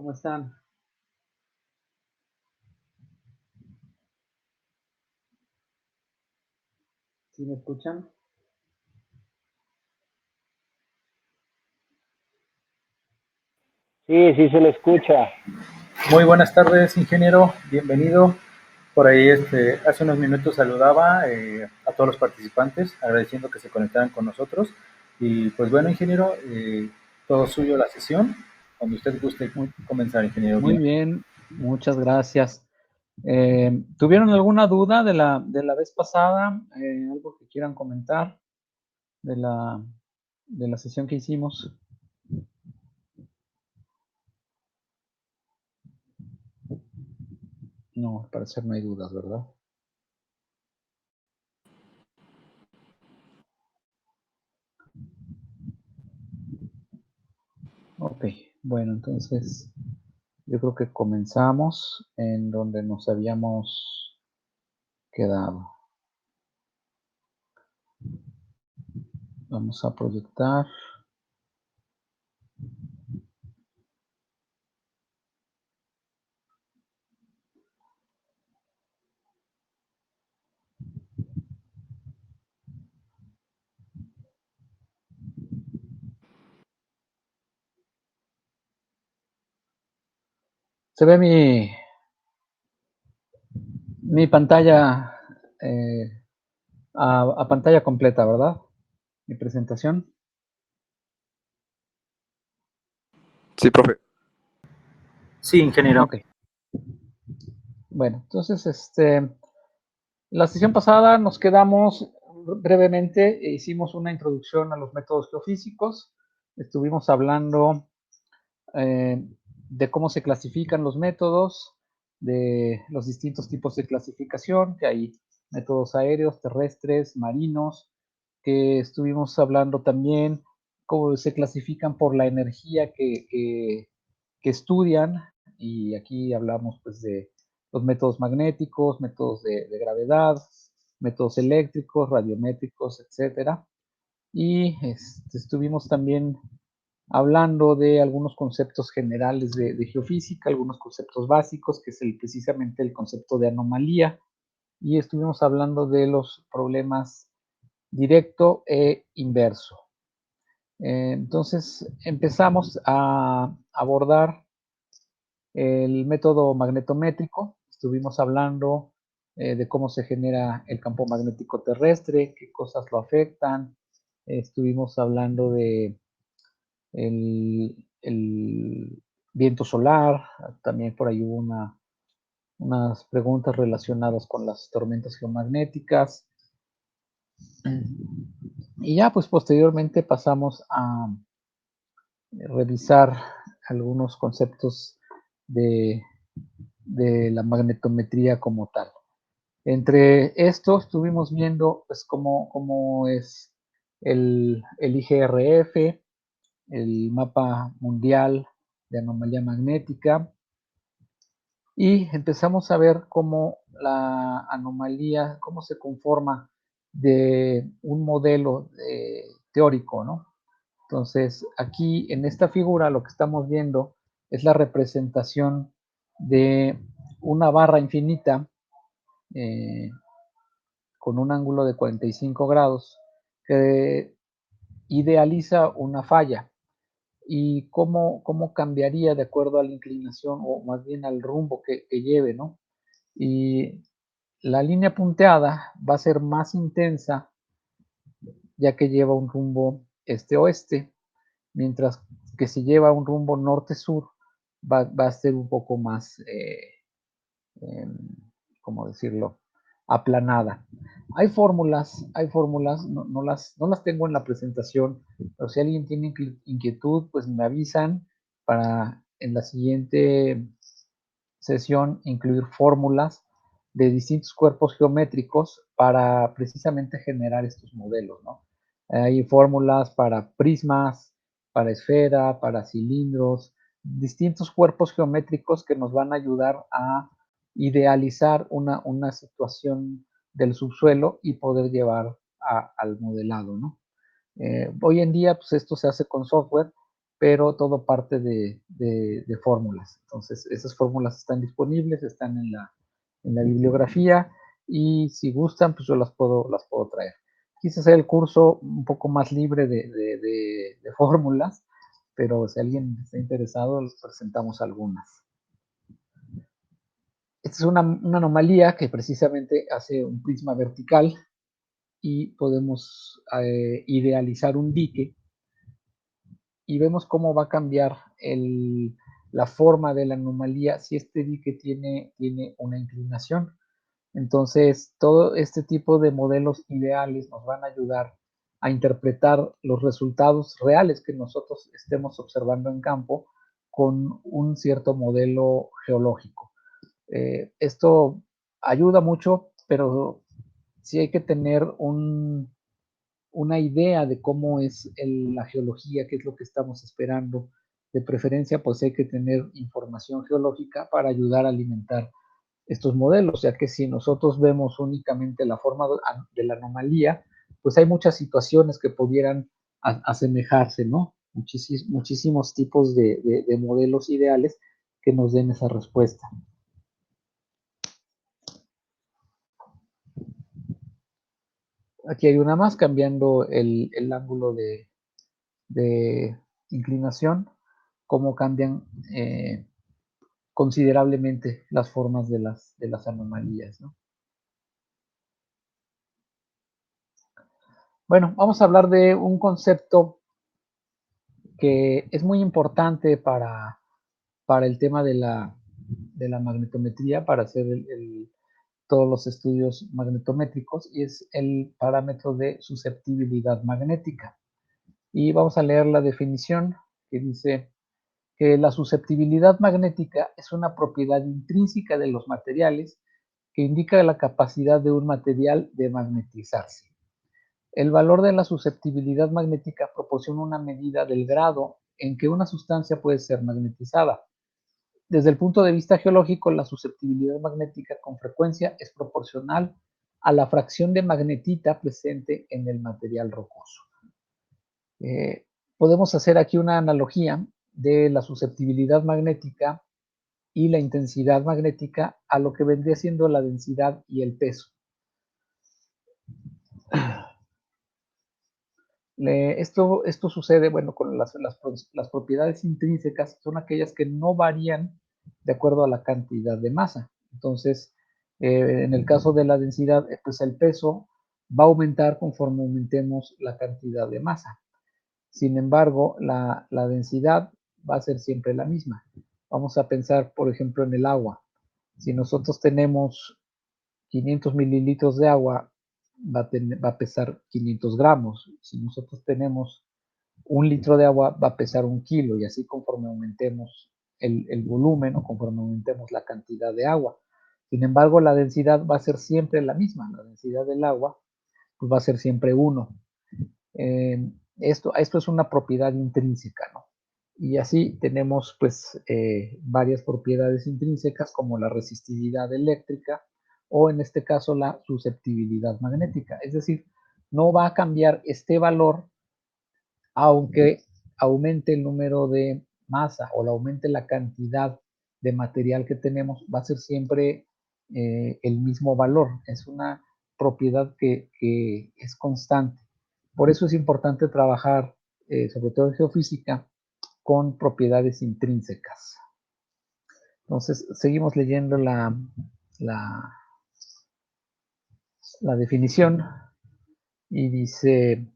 ¿Cómo están? ¿Sí me escuchan? Sí, sí se le escucha. Muy buenas tardes, ingeniero. Bienvenido. Por ahí, hace unos minutos saludaba a todos los participantes, agradeciendo que se conectaran con nosotros. Y pues bueno, ingeniero, todo suyo la sesión. Cuando usted guste Muy, comenzar, ingeniero. muy bien, muchas gracias. ¿Tuvieron alguna duda de la vez pasada? ¿Algo que quieran comentar de la sesión que hicimos? No, al parecer no hay dudas, ¿verdad? Ok, bueno, entonces yo creo que comenzamos en donde nos habíamos quedado. Vamos a proyectar. Se ve mi pantalla a pantalla completa, ¿verdad? Mi presentación. Sí, profe. Sí, ingeniero. Ok. Bueno, entonces, la sesión pasada nos quedamos brevemente, hicimos una introducción a los métodos geofísicos, estuvimos hablando de cómo se clasifican los métodos, de los distintos tipos de clasificación, que hay métodos aéreos, terrestres, marinos, que estuvimos hablando también cómo se clasifican por la energía que estudian, y aquí hablamos pues de los métodos magnéticos, métodos de gravedad, métodos eléctricos, radiométricos, etcétera. Y estuvimos también hablando de algunos conceptos generales de geofísica, algunos conceptos básicos, que es precisamente el concepto de anomalía, y estuvimos hablando de los problemas directo e inverso. Entonces empezamos a abordar el método magnetométrico. Estuvimos hablando de cómo se genera el campo magnético terrestre, qué cosas lo afectan. Estuvimos hablando de el viento solar. También por ahí hubo unas preguntas relacionadas con las tormentas geomagnéticas. Y ya pues posteriormente pasamos a revisar algunos conceptos de, de la magnetometría como tal. Entre estos estuvimos viendo pues cómo es el IGRF, el mapa mundial de anomalía magnética, y empezamos a ver cómo la anomalía, cómo se conforma de un modelo teórico, ¿no? Entonces, aquí en esta figura lo que estamos viendo es la representación de una barra infinita con un ángulo de 45 grados que idealiza una falla, y cómo cambiaría de acuerdo a la inclinación, o más bien al rumbo que lleve, ¿no? Y la línea punteada va a ser más intensa ya que lleva un rumbo este-oeste, mientras que si lleva un rumbo norte-sur va a ser un poco más, ¿cómo decirlo?, aplanada. Hay fórmulas, no las tengo en la presentación, pero si alguien tiene inquietud, pues me avisan para en la siguiente sesión incluir fórmulas de distintos cuerpos geométricos para precisamente generar estos modelos, ¿no? Hay fórmulas para prismas, para esfera, para cilindros, distintos cuerpos geométricos que nos van a ayudar a idealizar una situación del subsuelo y poder llevar al modelado, ¿no? Hoy en día, pues esto se hace con software, pero todo parte de de fórmulas. Entonces, esas fórmulas están disponibles, están en la bibliografía, y si gustan, pues yo las puedo traer. Quise hacer el curso un poco más libre de fórmulas, pero si alguien está interesado, les presentamos algunas. Esta es una anomalía que precisamente hace un prisma vertical, y podemos idealizar un dique, y vemos cómo va a cambiar la forma de la anomalía si este dique tiene una inclinación. Entonces, todo este tipo de modelos ideales nos van a ayudar a interpretar los resultados reales que nosotros estemos observando en campo con un cierto modelo geológico. Esto ayuda mucho, pero sí hay que tener una idea de cómo es la geología, qué es lo que estamos esperando. De preferencia, pues hay que tener información geológica para ayudar a alimentar estos modelos, ya que si nosotros vemos únicamente la forma de la anomalía, pues hay muchas situaciones que pudieran asemejarse, ¿no? Muchísimos tipos de modelos ideales que nos den esa respuesta. Aquí hay una más, cambiando el ángulo de inclinación, cómo cambian considerablemente las formas de las anomalías, ¿no? Bueno, vamos a hablar de un concepto que es muy importante para el tema de la magnetometría, para hacer todos los estudios magnetométricos, y es el parámetro de susceptibilidad magnética. Y vamos a leer la definición, que dice que la susceptibilidad magnética es una propiedad intrínseca de los materiales que indica la capacidad de un material de magnetizarse. El valor de la susceptibilidad magnética proporciona una medida del grado en que una sustancia puede ser magnetizada. Desde el punto de vista geológico, la susceptibilidad magnética con frecuencia es proporcional a la fracción de magnetita presente en el material rocoso. Podemos hacer aquí una analogía de la susceptibilidad magnética y la intensidad magnética a lo que vendría siendo la densidad y el peso. Esto sucede, bueno, con las propiedades intrínsecas, son aquellas que no varían de acuerdo a la cantidad de masa. Entonces, en el caso de la densidad, pues el peso va a aumentar conforme aumentemos la cantidad de masa. Sin embargo, la densidad va a ser siempre la misma. Vamos a pensar, por ejemplo, en el agua. Si nosotros tenemos 500 mililitros de agua, va a pesar 500 gramos. Si nosotros tenemos 1 litro de agua, va a pesar 1 kilo, y así conforme aumentemos el volumen o conforme aumentemos la cantidad de agua. Sin embargo, la densidad va a ser siempre la misma. La densidad del agua pues, va a ser siempre 1. Esto es una propiedad intrínseca, ¿no? Y así tenemos pues varias propiedades intrínsecas, como la resistividad eléctrica, o en este caso la susceptibilidad magnética. Es decir, no va a cambiar este valor aunque aumente el número de masa o aumente la cantidad de material que tenemos, va a ser siempre el mismo valor. Es una propiedad que es constante. Por eso es importante trabajar, sobre todo en geofísica, con propiedades intrínsecas. Entonces, seguimos leyendo la definición, y dice: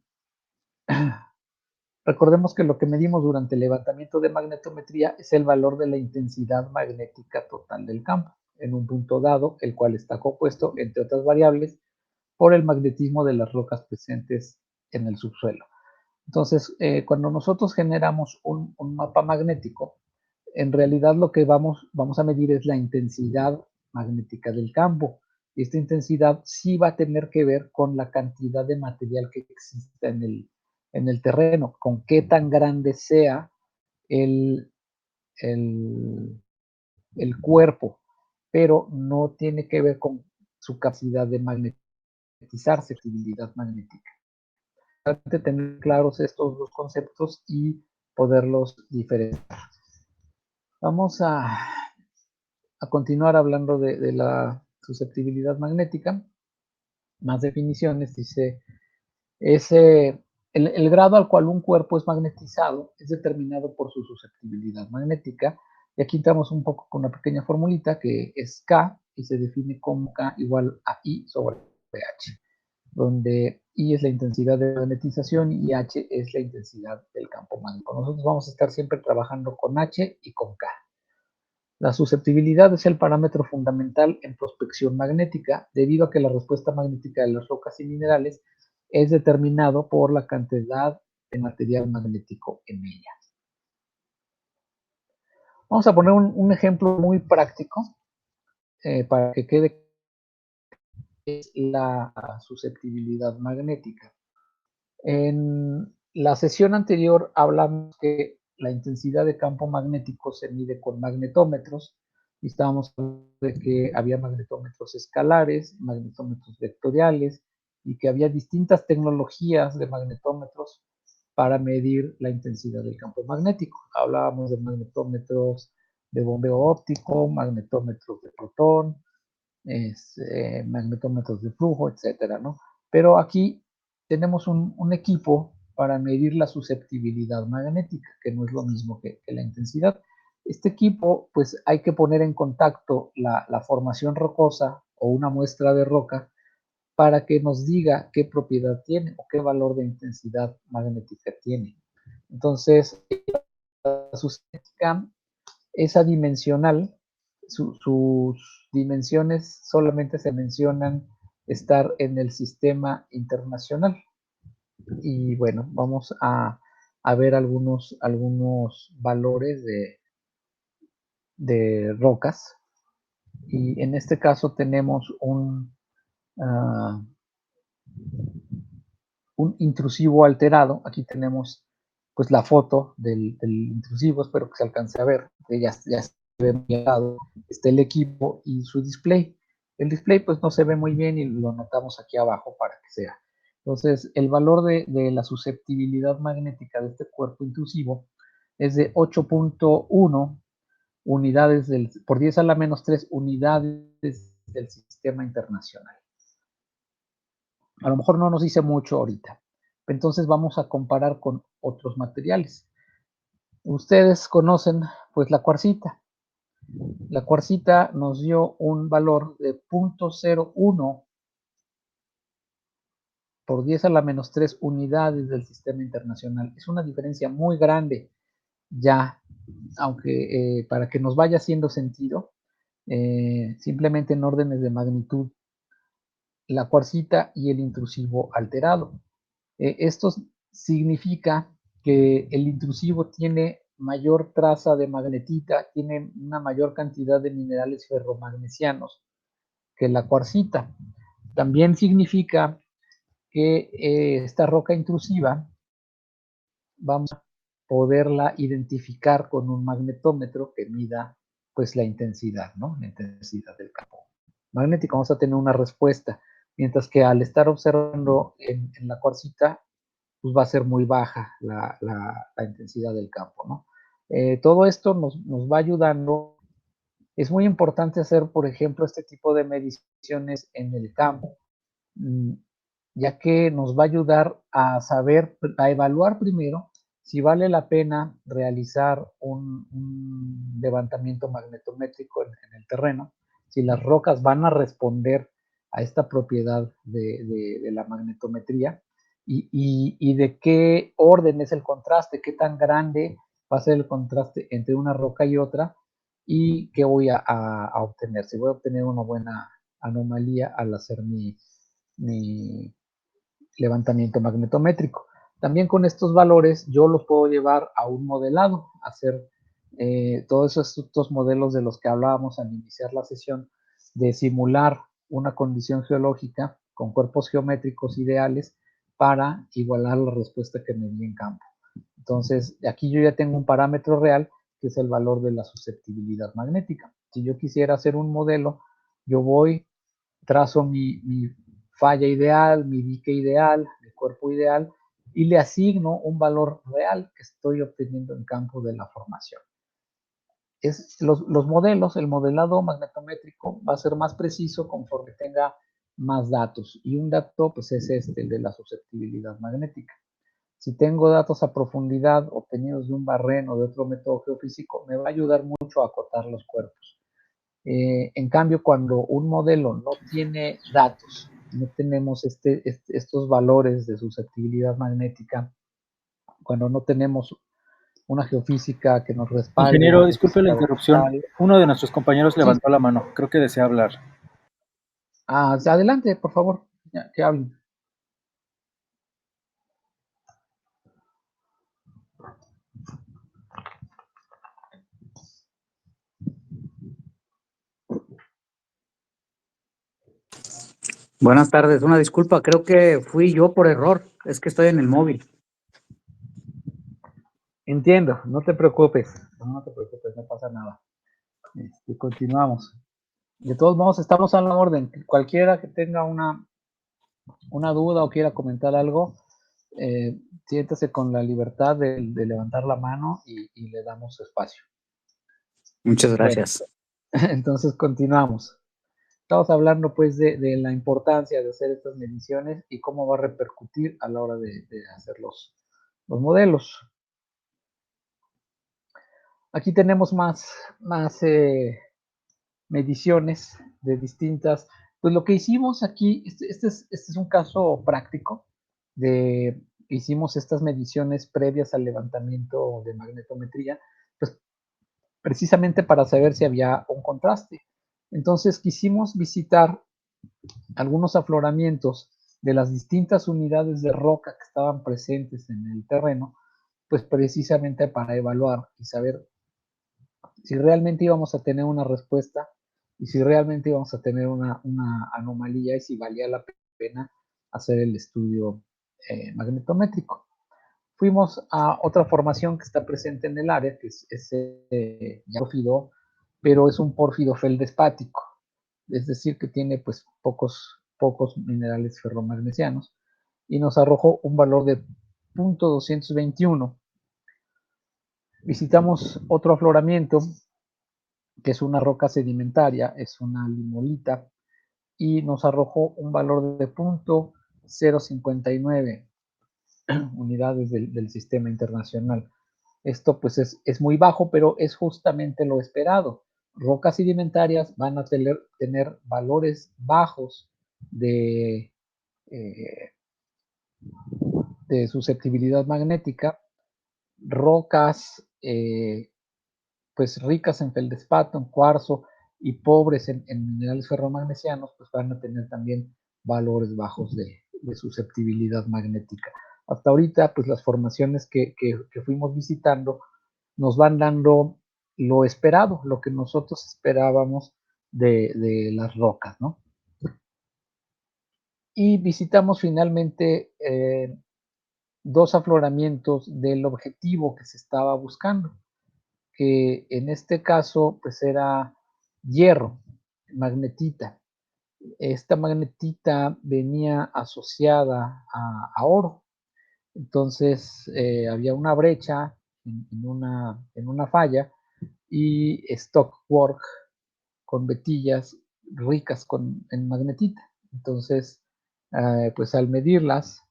recordemos que lo que medimos durante el levantamiento de magnetometría es el valor de la intensidad magnética total del campo en un punto dado, el cual está compuesto, entre otras variables, por el magnetismo de las rocas presentes en el subsuelo. Entonces, cuando nosotros generamos un mapa magnético, en realidad lo que vamos a medir es la intensidad magnética del campo. Y esta intensidad sí va a tener que ver con la cantidad de material que existe en el terreno, con qué tan grande sea el, el, el cuerpo, pero no tiene que ver con su capacidad de magnetizarse, flexibilidad magnética. Es importante tener claros estos dos conceptos y poderlos diferenciar. Vamos a continuar hablando de la susceptibilidad magnética. Más definiciones, dice, el grado al cual un cuerpo es magnetizado es determinado por su susceptibilidad magnética. Y aquí entramos un poco con una pequeña formulita que es K y se define como K igual a I sobre H, donde I es la intensidad de magnetización y H es la intensidad del campo magnético. Nosotros vamos a estar siempre trabajando con H y con K. La susceptibilidad es el parámetro fundamental en prospección magnética, debido a que la respuesta magnética de las rocas y minerales es determinado por la cantidad de material magnético en ella. Vamos a poner un ejemplo muy práctico para que quede la susceptibilidad magnética. En la sesión anterior hablamos que la intensidad de campo magnético se mide con magnetómetros y estábamos hablando de que había magnetómetros escalares, magnetómetros vectoriales y que había distintas tecnologías de magnetómetros para medir la intensidad del campo magnético. Hablábamos de magnetómetros de bombeo óptico, magnetómetros de protón, magnetómetros de flujo, etcétera, ¿no? Pero aquí tenemos un equipo para medir la susceptibilidad magnética, que no es lo mismo que la intensidad. Este equipo, pues hay que poner en contacto la formación rocosa o una muestra de roca para que nos diga qué propiedad tiene o qué valor de intensidad magnética tiene. Entonces, la susceptibilidad es adimensional, sus dimensiones solamente se mencionan estar en el sistema internacional. Y bueno, vamos a ver algunos valores de rocas. Y en este caso tenemos un intrusivo alterado. Aquí tenemos pues la foto del intrusivo, espero que se alcance a ver, ya se ve muy alterado. Está el equipo y su display. El display pues no se ve muy bien y lo notamos aquí abajo para que sea. Entonces, el valor de la susceptibilidad magnética de este cuerpo intrusivo es de 8.1 unidades por 10 a la menos 3 unidades del sistema internacional. A lo mejor no nos dice mucho ahorita. Entonces vamos a comparar con otros materiales. Ustedes conocen pues la cuarcita. La cuarcita nos dio un valor de 0.01 por 10 a la menos 3 unidades del sistema internacional. Es una diferencia muy grande ya, aunque para que nos vaya haciendo sentido, simplemente en órdenes de magnitud, la cuarcita y el intrusivo alterado. Esto significa que el intrusivo tiene mayor traza de magnetita, tiene una mayor cantidad de minerales ferromagnesianos que la cuarcita. También significa que esta roca intrusiva vamos a poderla identificar con un magnetómetro que mida pues la intensidad, ¿no? La intensidad del campo magnético. Vamos a tener una respuesta, mientras que al estar observando en la cuarcita, pues va a ser muy baja la intensidad del campo, ¿no? Todo esto nos va ayudando. Es muy importante hacer, por ejemplo, este tipo de mediciones en el campo, ya que nos va a ayudar a saber, a evaluar primero si vale la pena realizar un levantamiento magnetométrico en el terreno, si las rocas van a responder a esta propiedad de la magnetometría y de qué orden es el contraste, qué tan grande va a ser el contraste entre una roca y otra y qué voy a obtener, si voy a obtener una buena anomalía al hacer mi levantamiento magnetométrico. También con estos valores yo los puedo llevar a un modelado, hacer todos estos modelos de los que hablábamos al iniciar la sesión, de simular una condición geológica con cuerpos geométricos ideales para igualar la respuesta que me di en campo. Entonces, aquí yo ya tengo un parámetro real, que es el valor de la susceptibilidad magnética. Si yo quisiera hacer un modelo, yo voy, trazo mi falla ideal, mi dique ideal, mi cuerpo ideal, y le asigno un valor real que estoy obteniendo en campo de la formación. los modelos, el modelado magnetométrico va a ser más preciso conforme tenga más datos. Y un dato, pues es el de la susceptibilidad magnética. Si tengo datos a profundidad obtenidos de un barreno o de otro método geofísico, me va a ayudar mucho a acotar los cuerpos. En cambio, cuando un modelo no tiene datos, no tenemos estos valores de susceptibilidad magnética, cuando no tenemos una geofísica que nos respalde, una Ingeniero, disculpe la geofísica interrupción. documental. Uno de nuestros compañeros Sí, levantó la mano. Creo que desea hablar. adelante, por favor, que hablen. Buenas tardes, una disculpa, creo que fui yo por error, es que estoy en el móvil. Entiendo, no te preocupes, no pasa nada. Continuamos. De todos modos, estamos a la orden. Cualquiera que tenga una duda o quiera comentar algo, siéntase con la libertad de levantar la mano y le damos espacio. Muchas gracias. Bueno, entonces continuamos. Estamos hablando pues de la importancia de hacer estas mediciones y cómo va a repercutir a la hora de hacer los modelos. Aquí tenemos más mediciones de distintas. Pues lo que hicimos aquí, este es un caso práctico hicimos estas mediciones previas al levantamiento de magnetometría, pues precisamente para saber si había un contraste. Entonces quisimos visitar algunos afloramientos de las distintas unidades de roca que estaban presentes en el terreno, pues precisamente para evaluar y saber si realmente íbamos a tener una respuesta y si realmente íbamos a tener una anomalía y si valía la pena hacer el estudio magnetométrico. Fuimos a otra formación que está presente en el área, que es pórfido, pero es un pórfido feldespático, es decir, que tiene pues pocos minerales ferromagnesianos, y nos arrojó un valor de 0.221. Visitamos otro afloramiento, que es una roca sedimentaria, es una limolita, y nos arrojó un valor de 0.059 unidades del sistema internacional. Esto pues es muy bajo, pero es justamente lo esperado. Rocas sedimentarias van a tener valores bajos de susceptibilidad magnética. Rocas pues ricas en feldespato, en cuarzo y pobres en minerales ferromagnesianos, pues van a tener también valores bajos de susceptibilidad magnética. Hasta ahorita, pues las formaciones que fuimos visitando nos van dando lo esperado, lo que nosotros esperábamos de las rocas, ¿no? Y visitamos finalmente dos afloramientos del objetivo que se estaba buscando, que en este caso pues era hierro, magnetita. Esta magnetita venía asociada a oro. Entonces había una brecha en una falla y stockwork con vetillas ricas en magnetita. Entonces, pues al medirlas,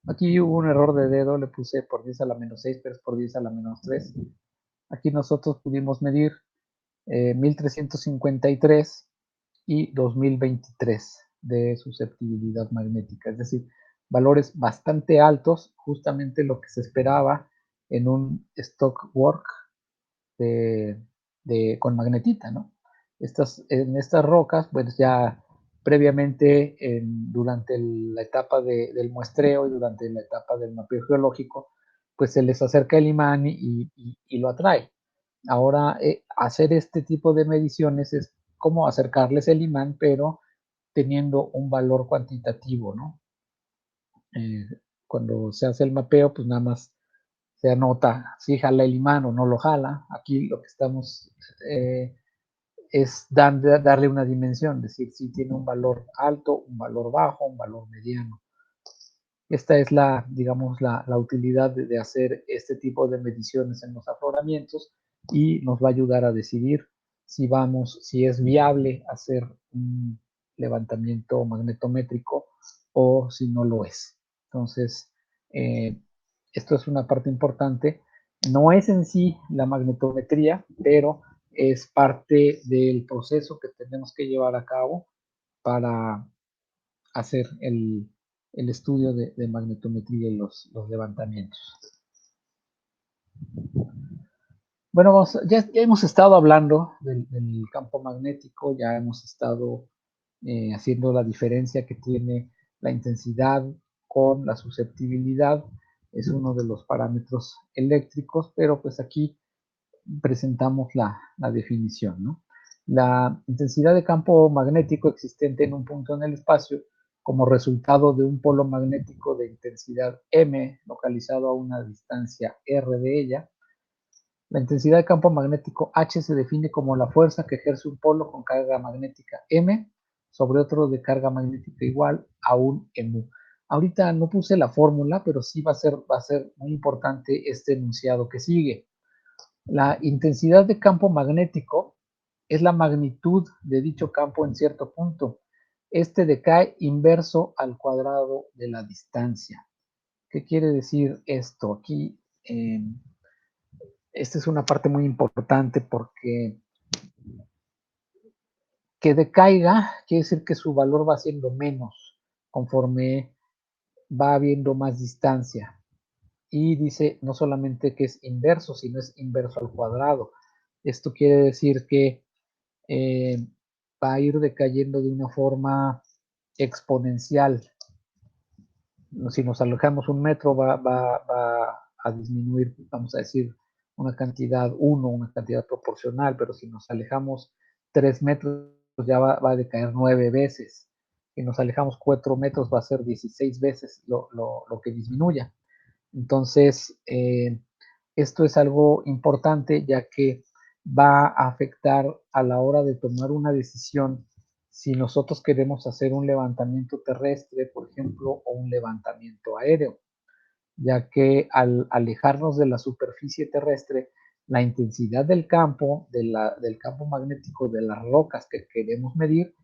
aquí hubo un error de dedo, le puse por 10 a la menos 6, pero es por 10 a la menos 3. Aquí nosotros pudimos medir 1353 y 2023 de susceptibilidad magnética, es decir, valores bastante altos, justamente lo que se esperaba en un stock work con magnetita, ¿no? En estas rocas, pues ya previamente, durante la etapa del muestreo y durante la etapa del mapeo geológico, pues se les acerca el imán y lo atrae. Ahora, hacer este tipo de mediciones es como acercarles el imán, pero teniendo un valor cuantitativo, ¿no? Cuando se hace el mapeo, pues nada más se anota si jala el imán o no lo jala. Aquí lo que estamos es darle una dimensión, es decir, si tiene un valor alto, un valor bajo, un valor mediano. Esta es digamos, la utilidad de hacer este tipo de mediciones en los afloramientos y nos va a ayudar a decidir si es viable hacer un levantamiento magnetométrico o si no lo es. Entonces, esto es una parte importante. No es en sí la magnetometría, pero es parte del proceso que tenemos que llevar a cabo para hacer el estudio de magnetometría y los levantamientos. Bueno, ya hemos estado hablando del campo magnético, ya hemos estado haciendo la diferencia que tiene la intensidad con la susceptibilidad. Es uno de los parámetros eléctricos, pero pues aquí presentamos la definición, ¿no? La intensidad de campo magnético existente en un punto en el espacio como resultado de un polo magnético de intensidad M localizado a una distancia R de ella. La intensidad de campo magnético H se define como la fuerza que ejerce un polo con carga magnética M sobre otro de carga magnética igual a un mu. Ahorita no puse la fórmula, pero sí va a ser muy importante este enunciado que sigue. La intensidad de campo magnético es la magnitud de dicho campo en cierto punto. Este decae inverso al cuadrado de la distancia. ¿Qué quiere decir esto? Aquí, esta es una parte muy importante porque que decaiga quiere decir que su valor va siendo menos conforme va habiendo más distancia. Y dice no solamente que es inverso, sino es inverso al cuadrado. Esto quiere decir que va a ir decayendo de una forma exponencial. Si nos alejamos 1 metro va a disminuir, vamos a decir, una cantidad 1, una cantidad proporcional, pero si nos alejamos 3 metros ya va a decaer 9 veces. Si nos alejamos 4 metros va a ser 16 veces lo que disminuya. Entonces, esto es algo importante ya que va a afectar a la hora de tomar una decisión si nosotros queremos hacer un levantamiento terrestre, por ejemplo, o un levantamiento aéreo, ya que al alejarnos de la superficie terrestre, la intensidad del campo, del campo magnético de las rocas que queremos medir,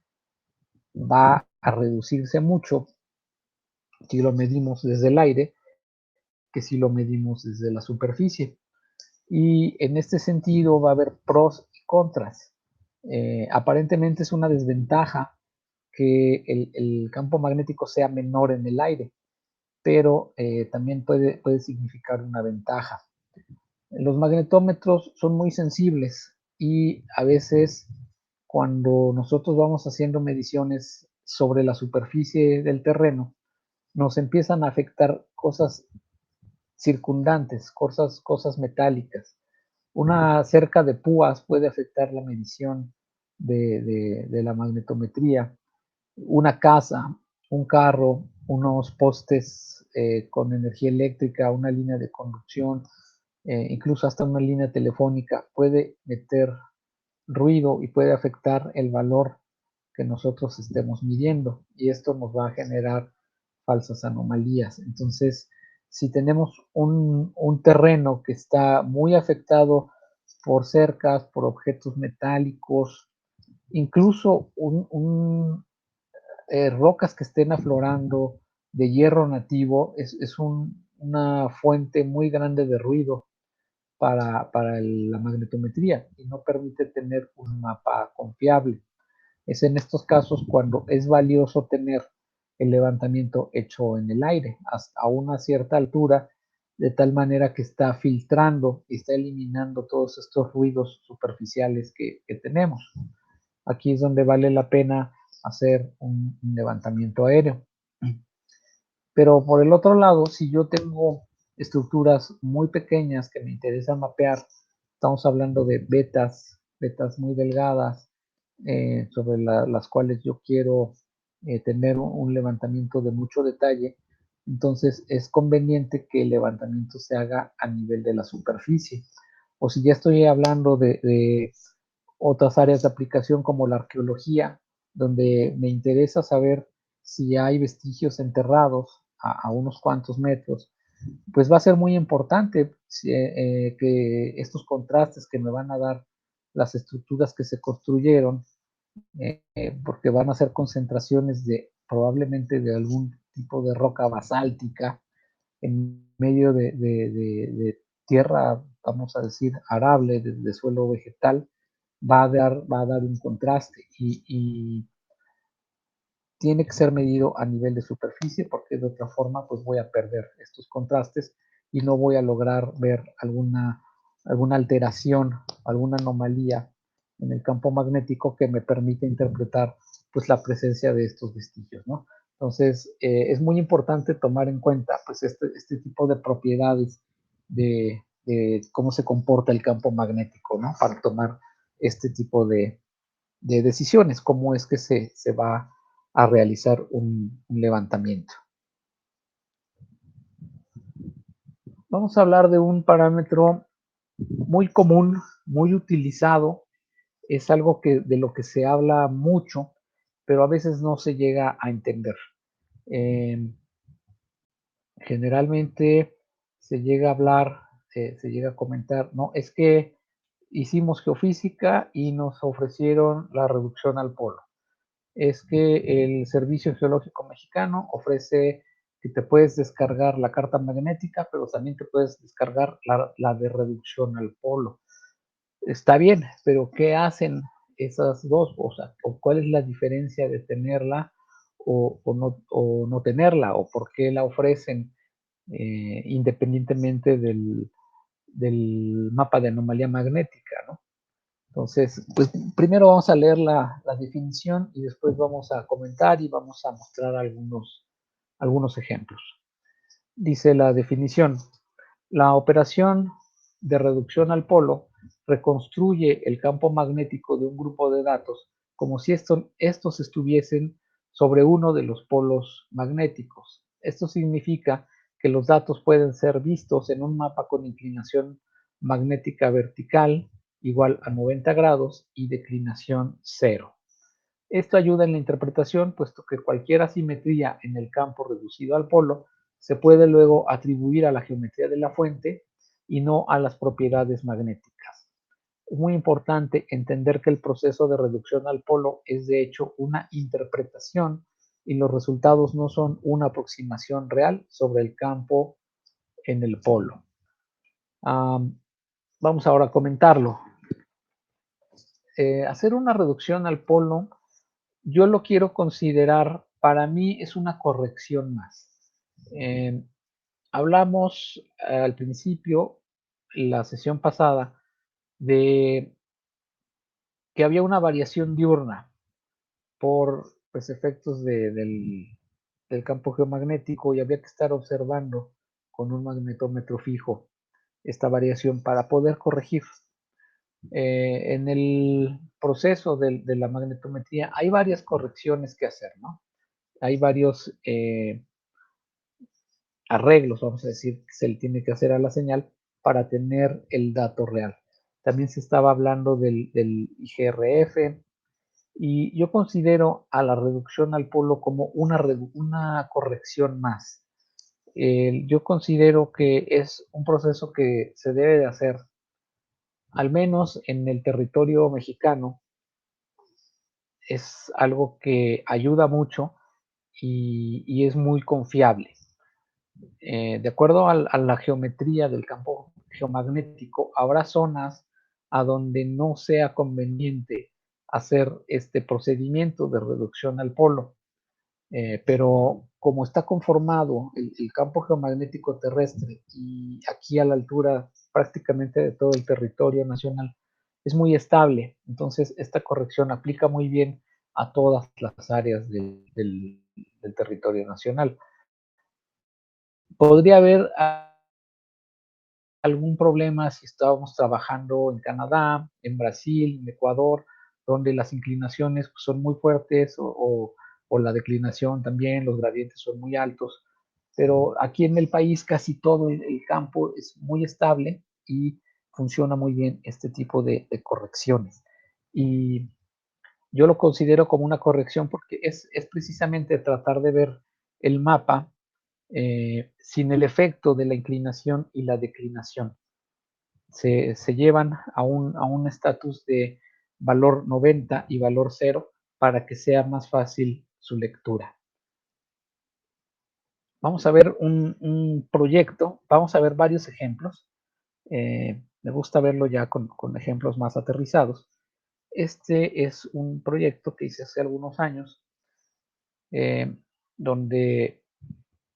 va a reducirse mucho si lo medimos desde el aire que si lo medimos desde la superficie. Y en este sentido va a haber pros y contras. Aparentemente es una desventaja que el campo magnético sea menor en el aire, pero también puede significar una ventaja. Los magnetómetros son muy sensibles y a veces cuando nosotros vamos haciendo mediciones sobre la superficie del terreno, nos empiezan a afectar cosas circundantes, cosas metálicas. Una cerca de púas puede afectar la medición de la magnetometría. Una casa, un carro, unos postes con energía eléctrica, una línea de conducción, incluso hasta una línea telefónica puede meter ruido y puede afectar el valor que nosotros estemos midiendo y esto nos va a generar falsas anomalías. Entonces, si tenemos un terreno que está muy afectado por cercas, por objetos metálicos, incluso rocas que estén aflorando de hierro nativo, es una fuente muy grande de ruido para la magnetometría y no permite tener un mapa confiable. Es en estos casos cuando es valioso tener el levantamiento hecho en el aire hasta una cierta altura, de tal manera que está filtrando y está eliminando todos estos ruidos superficiales que tenemos. Aquí es donde vale la pena hacer un levantamiento aéreo. Pero por el otro lado, si yo tengo estructuras muy pequeñas que me interesa mapear, estamos hablando de vetas muy delgadas, sobre las cuales yo quiero tener un levantamiento de mucho detalle, entonces es conveniente que el levantamiento se haga a nivel de la superficie. O si ya estoy hablando de otras áreas de aplicación como la arqueología, donde me interesa saber si hay vestigios enterrados a unos cuantos metros, pues va a ser muy importante que estos contrastes que me van a dar las estructuras que se construyeron, porque van a ser concentraciones de probablemente de algún tipo de roca basáltica en medio de tierra, vamos a decir, arable, de suelo vegetal, va a dar un contraste y tiene que ser medido a nivel de superficie porque de otra forma pues voy a perder estos contrastes y no voy a lograr ver alguna alteración, alguna anomalía en el campo magnético que me permite interpretar pues la presencia de estos vestigios, ¿no? Entonces es muy importante tomar en cuenta pues este tipo de propiedades de cómo se comporta el campo magnético, ¿no? Para tomar este tipo de decisiones, cómo es que se va a realizar un levantamiento. Vamos a hablar de un parámetro muy común, muy utilizado, es algo de lo que se habla mucho, pero a veces no se llega a entender. Generalmente se llega a hablar, se llega a comentar, no, es que hicimos geofísica y nos ofrecieron la reducción al polo. Es que el Servicio Geológico Mexicano ofrece que te puedes descargar la carta magnética, pero también te puedes descargar la de reducción al polo. Está bien, pero ¿qué hacen esas dos cosas? ¿O cuál es la diferencia de tenerla o no tenerla? ¿O por qué la ofrecen independientemente del mapa de anomalía magnética, ¿no? Entonces, pues primero vamos a leer la definición y después vamos a comentar y vamos a mostrar algunos ejemplos. Dice la definición: la operación de reducción al polo reconstruye el campo magnético de un grupo de datos como si estos estuviesen sobre uno de los polos magnéticos. Esto significa que los datos pueden ser vistos en un mapa con inclinación magnética vertical igual a 90 grados y declinación 0. Esto ayuda en la interpretación, puesto que cualquier asimetría en el campo reducido al polo se puede luego atribuir a la geometría de la fuente y no a las propiedades magnéticas. Es muy importante entender que el proceso de reducción al polo es de hecho una interpretación y los resultados no son una aproximación real sobre el campo en el polo. Vamos ahora a comentarlo. Hacer una reducción al polo, yo lo quiero considerar, para mí es una corrección más. Hablamos al principio, la sesión pasada, de que había una variación diurna por pues, efectos del campo geomagnético y había que estar observando con un magnetómetro fijo esta variación para poder corregir. En el proceso de la magnetometría hay varias correcciones que hacer, ¿no? Hay varios arreglos, vamos a decir, que se le tiene que hacer a la señal para tener el dato real. También se estaba hablando del IGRF y yo considero a la reducción al polo como una corrección más. Yo considero que es un proceso que se debe de hacer, al menos en el territorio mexicano, es algo que ayuda mucho y es muy confiable. De acuerdo a la geometría del campo geomagnético, habrá zonas a donde no sea conveniente hacer este procedimiento de reducción al polo, pero como está conformado el campo geomagnético terrestre y aquí a la altura prácticamente de todo el territorio nacional es muy estable, entonces esta corrección aplica muy bien a todas las áreas del territorio nacional. Podría haber algún problema si estábamos trabajando en Canadá, en Brasil, en Ecuador, donde las inclinaciones son muy fuertes o la declinación también, los gradientes son muy altos. Pero aquí en el país casi todo el campo es muy estable y funciona muy bien este tipo de correcciones. Y yo lo considero como una corrección porque es precisamente tratar de ver el mapa sin el efecto de la inclinación y la declinación. Se llevan a un estatus de valor 90 y valor 0 para que sea más fácil su lectura. Vamos a ver un proyecto, vamos a ver varios ejemplos. Me gusta verlo ya con ejemplos más aterrizados. Este es un proyecto que hice hace algunos años, donde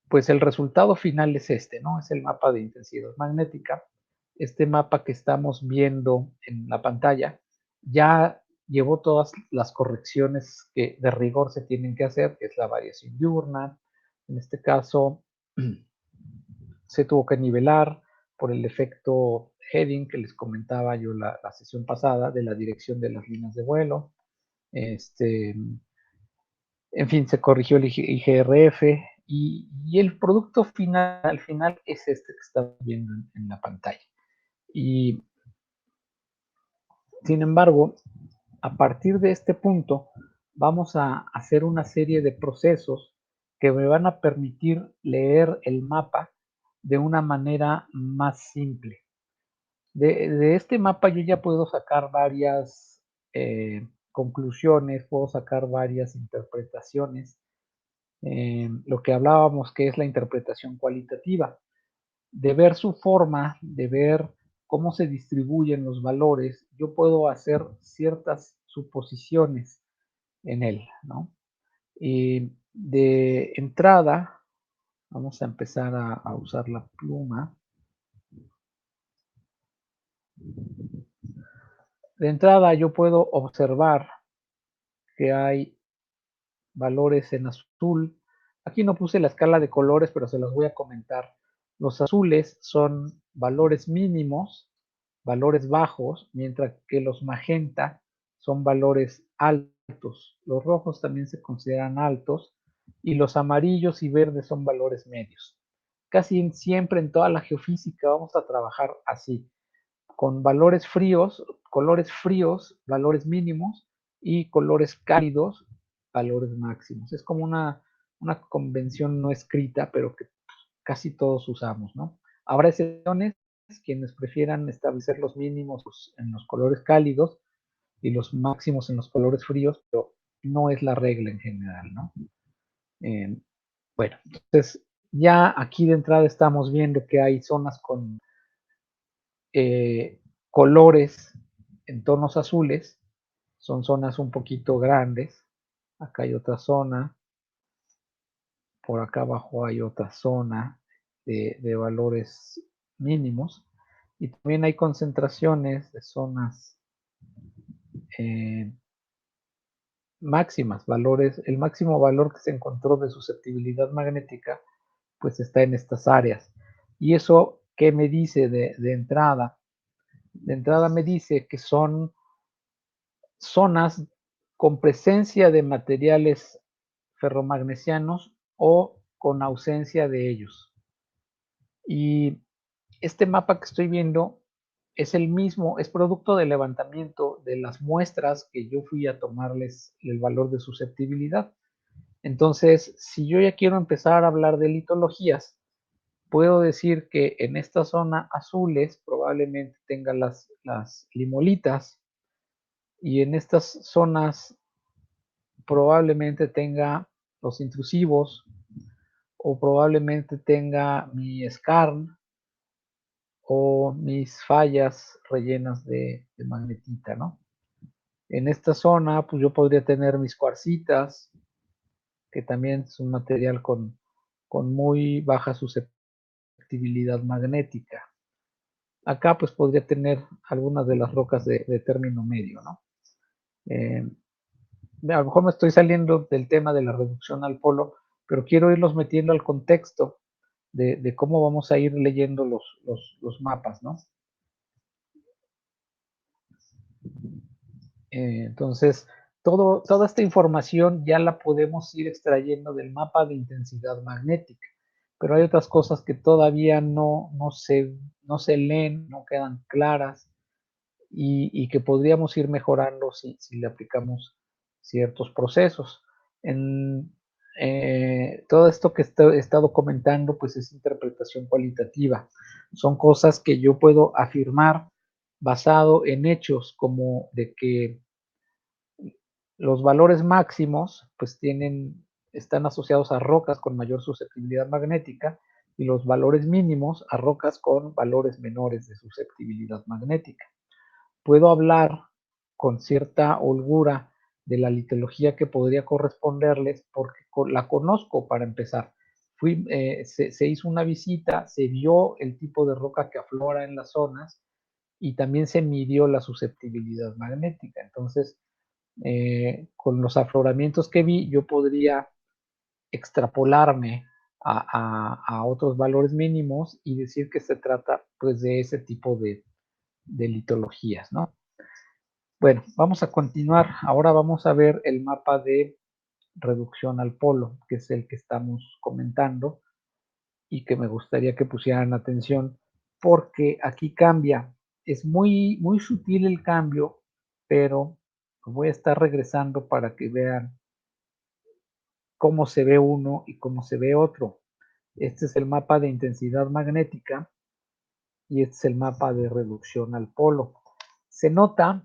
pues el resultado final es este, ¿no? Es el mapa de intensidad magnética. Este mapa que estamos viendo en la pantalla ya llevó todas las correcciones que de rigor se tienen que hacer, que es la variación diurna. En este caso, se tuvo que nivelar por el efecto heading que les comentaba yo la sesión pasada de la dirección de las líneas de vuelo. En fin, se corrigió el IGRF y el producto final, al final es este que estamos viendo en la pantalla. Y sin embargo, a partir de este punto, vamos a hacer una serie de procesos que me van a permitir leer el mapa de una manera más simple. De este mapa yo ya puedo sacar varias conclusiones, puedo sacar varias interpretaciones. Lo que hablábamos que es la interpretación cualitativa, de ver su forma, de ver cómo se distribuyen los valores, yo puedo hacer ciertas suposiciones en él, ¿no? Y de entrada, vamos a empezar a usar la pluma. De entrada yo puedo observar que hay valores en azul. Aquí no puse la escala de colores, pero se los voy a comentar. Los azules son valores mínimos, valores bajos, mientras que los magenta son valores altos. Los rojos también se consideran altos y los amarillos y verdes son valores medios. Casi siempre en toda la geofísica vamos a trabajar así, con valores fríos, colores fríos, valores mínimos y colores cálidos, valores máximos. Es como una convención no escrita, pero que casi todos usamos, ¿no? Habrá excepciones, quienes prefieran establecer los mínimos en los colores cálidos y los máximos en los colores fríos, pero no es la regla en general, ¿no? Bueno, entonces ya aquí de entrada estamos viendo que hay zonas con colores en tonos azules, son zonas un poquito grandes. Acá hay otra zona, por acá abajo hay otra zona de valores mínimos y también hay concentraciones de zonas máximas, valores, el máximo valor que se encontró de susceptibilidad magnética pues está en estas áreas. Y eso, ¿qué me dice de entrada? De entrada me dice que son zonas con presencia de materiales ferromagnesianos o con ausencia de ellos. Y este mapa que estoy viendo es el mismo, es producto del levantamiento de las muestras que yo fui a tomarles el valor de susceptibilidad. Entonces, si yo ya quiero empezar a hablar de litologías, puedo decir que en esta zona azules probablemente tenga las limolitas y en estas zonas probablemente tenga los intrusivos o probablemente tenga mi skarn o mis fallas rellenas de magnetita, ¿no? En esta zona, pues yo podría tener mis cuarcitas, que también es un material con muy baja susceptibilidad magnética. Acá, pues podría tener algunas de las rocas de término medio, ¿no? A lo mejor me estoy saliendo del tema de la reducción al polo, pero quiero irlos metiendo al contexto de cómo vamos a ir leyendo los mapas, ¿no? Entonces, toda esta información ya la podemos ir extrayendo del mapa de intensidad magnética, pero hay otras cosas que todavía no se leen, no quedan claras y que podríamos ir mejorando si le aplicamos ciertos procesos. En todo esto que he estado comentando, pues es interpretación cualitativa. Son cosas que yo puedo afirmar basado en hechos como de que los valores máximos, pues están asociados a rocas con mayor susceptibilidad magnética y los valores mínimos a rocas con valores menores de susceptibilidad magnética. Puedo hablar con cierta holgura de la litología que podría corresponderles porque la conozco para empezar. Se hizo una visita, se vio el tipo de roca que aflora en las zonas y también se midió la susceptibilidad magnética. Entonces, con los afloramientos que vi, yo podría extrapolarme a otros valores mínimos y decir que se trata pues de ese tipo de litologías, ¿no? Bueno, vamos a continuar. Ahora vamos a ver el mapa de reducción al polo, que es el que estamos comentando y que me gustaría que pusieran atención porque aquí cambia. Es muy, muy sutil el cambio, pero voy a estar regresando para que vean cómo se ve uno y cómo se ve otro. Este es el mapa de intensidad magnética y este es el mapa de reducción al polo. Se nota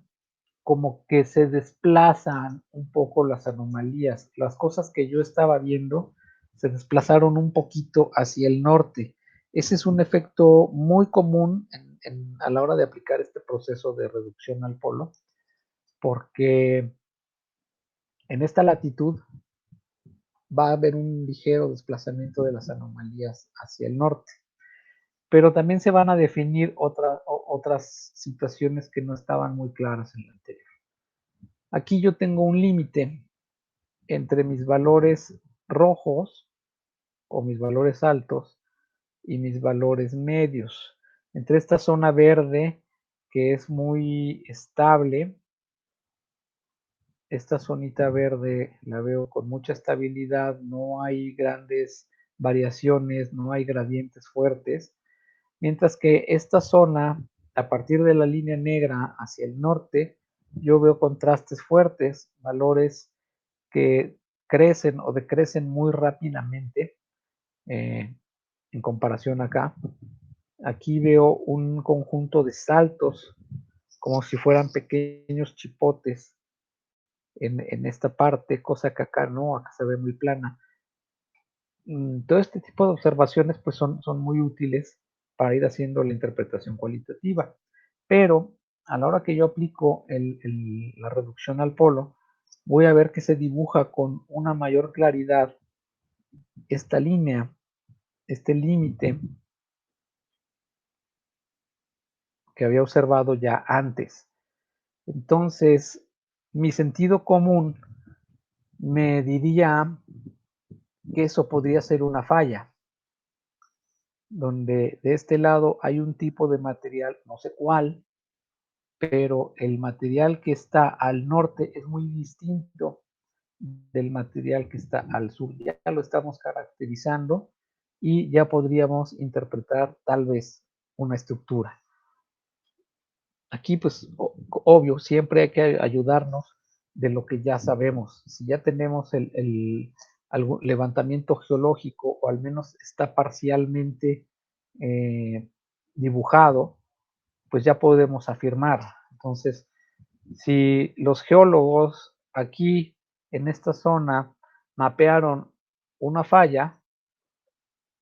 como que se desplazan un poco las anomalías. Las cosas que yo estaba viendo se desplazaron un poquito hacia el norte. Ese es un efecto muy común a la hora de aplicar este proceso de reducción al polo, porque en esta latitud va a haber un ligero desplazamiento de las anomalías hacia el norte. Pero también se van a definir otras situaciones que no estaban muy claras en la anterior. Aquí yo tengo un límite entre mis valores rojos o mis valores altos y mis valores medios. Entre esta zona verde que es muy estable, esta zonita verde la veo con mucha estabilidad, no hay grandes variaciones, no hay gradientes fuertes, mientras que esta zona, a partir de la línea negra hacia el norte, yo veo contrastes fuertes, valores que crecen o decrecen muy rápidamente en comparación acá. Aquí veo un conjunto de saltos como si fueran pequeños chipotes en esta parte, cosa que acá no, acá se ve muy plana. Todo este tipo de observaciones pues son muy útiles para ir haciendo la interpretación cualitativa, pero a la hora que yo aplico la reducción al polo, voy a ver que se dibuja con una mayor claridad esta línea, este límite que había observado ya antes. Entonces, mi sentido común me diría que eso podría ser una falla, donde de este lado hay un tipo de material, no sé cuál, pero el material que está al norte es muy distinto del material que está al sur. Ya lo estamos caracterizando y ya podríamos interpretar tal vez una estructura. Aquí, pues, obvio, siempre hay que ayudarnos de lo que ya sabemos. Si ya tenemos el levantamiento geológico o al menos está parcialmente dibujado, pues ya podemos afirmar. Entonces, si los geólogos aquí en esta zona mapearon una falla,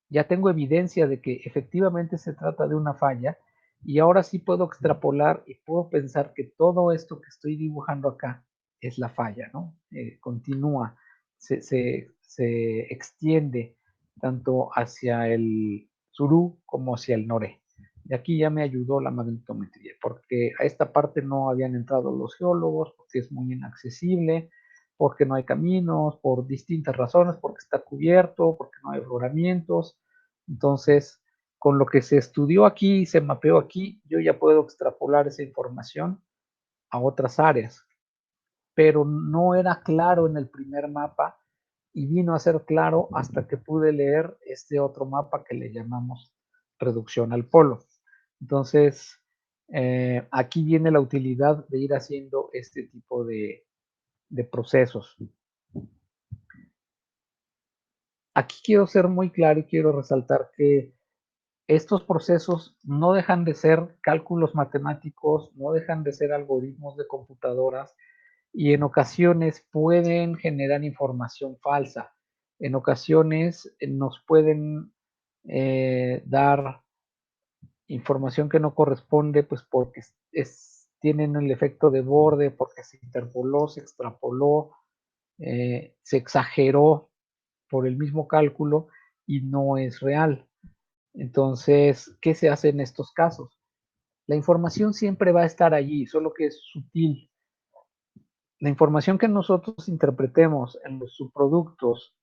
ya tengo evidencia de que efectivamente se trata de una falla y ahora sí puedo extrapolar y puedo pensar que todo esto que estoy dibujando acá es la falla, ¿no? Continúa, se extiende tanto hacia el surú como hacia el noré. Y aquí ya me ayudó la magnetometría, porque a esta parte no habían entrado los geólogos, porque es muy inaccesible, porque no hay caminos, por distintas razones, porque está cubierto, porque no hay afloramientos. Entonces, con lo que se estudió aquí, se mapeó aquí, yo ya puedo extrapolar esa información a otras áreas, pero no era claro en el primer mapa y vino a ser claro hasta que pude leer este otro mapa que le llamamos reducción al polo. Entonces, aquí viene la utilidad de ir haciendo este tipo de procesos. Aquí quiero ser muy claro y quiero resaltar que estos procesos no dejan de ser cálculos matemáticos, no dejan de ser algoritmos de computadoras y en ocasiones pueden generar información falsa. En ocasiones nos pueden dar información que no corresponde, pues porque tienen el efecto de borde, porque se interpoló, se extrapoló, se exageró por el mismo cálculo y no es real. Entonces, ¿qué se hace en estos casos? La información siempre va a estar allí, solo que es sutil. La información que nosotros interpretemos en los subproductos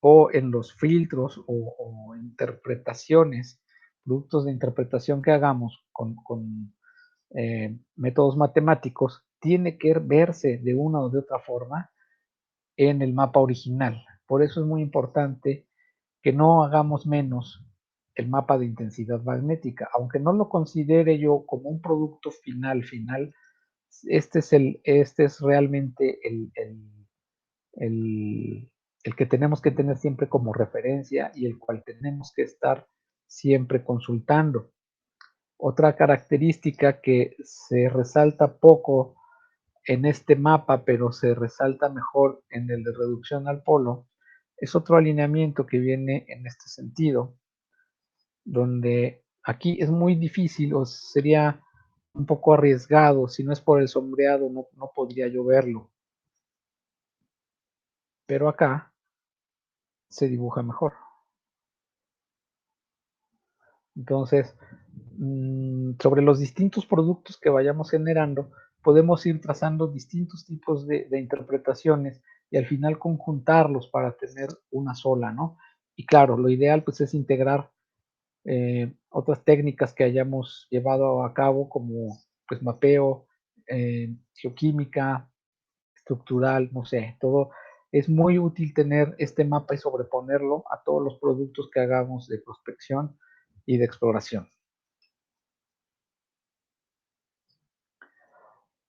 o en los filtros o interpretaciones, productos de interpretación que hagamos con métodos matemáticos, tiene que verse de una o de otra forma en el mapa original. Por eso es muy importante que no hagamos menos el mapa de intensidad magnética, aunque no lo considere yo como un producto final, este es realmente el que tenemos que tener siempre como referencia y el cual tenemos que estar siempre consultando. Otra característica que se resalta poco en este mapa, pero se resalta mejor en el de reducción al polo, es otro alineamiento que viene en este sentido, donde aquí es muy difícil o sería un poco arriesgado, si no es por el sombreado no podría yo verlo, pero acá se dibuja mejor. Entonces, sobre los distintos productos que vayamos generando, podemos ir trazando distintos tipos de interpretaciones y al final conjuntarlos para tener una sola, ¿no? Y claro, lo ideal pues es integrar otras técnicas que hayamos llevado a cabo como pues mapeo, geoquímica, estructural, no sé, todo. Es muy útil tener este mapa y sobreponerlo a todos los productos que hagamos de prospección y de exploración.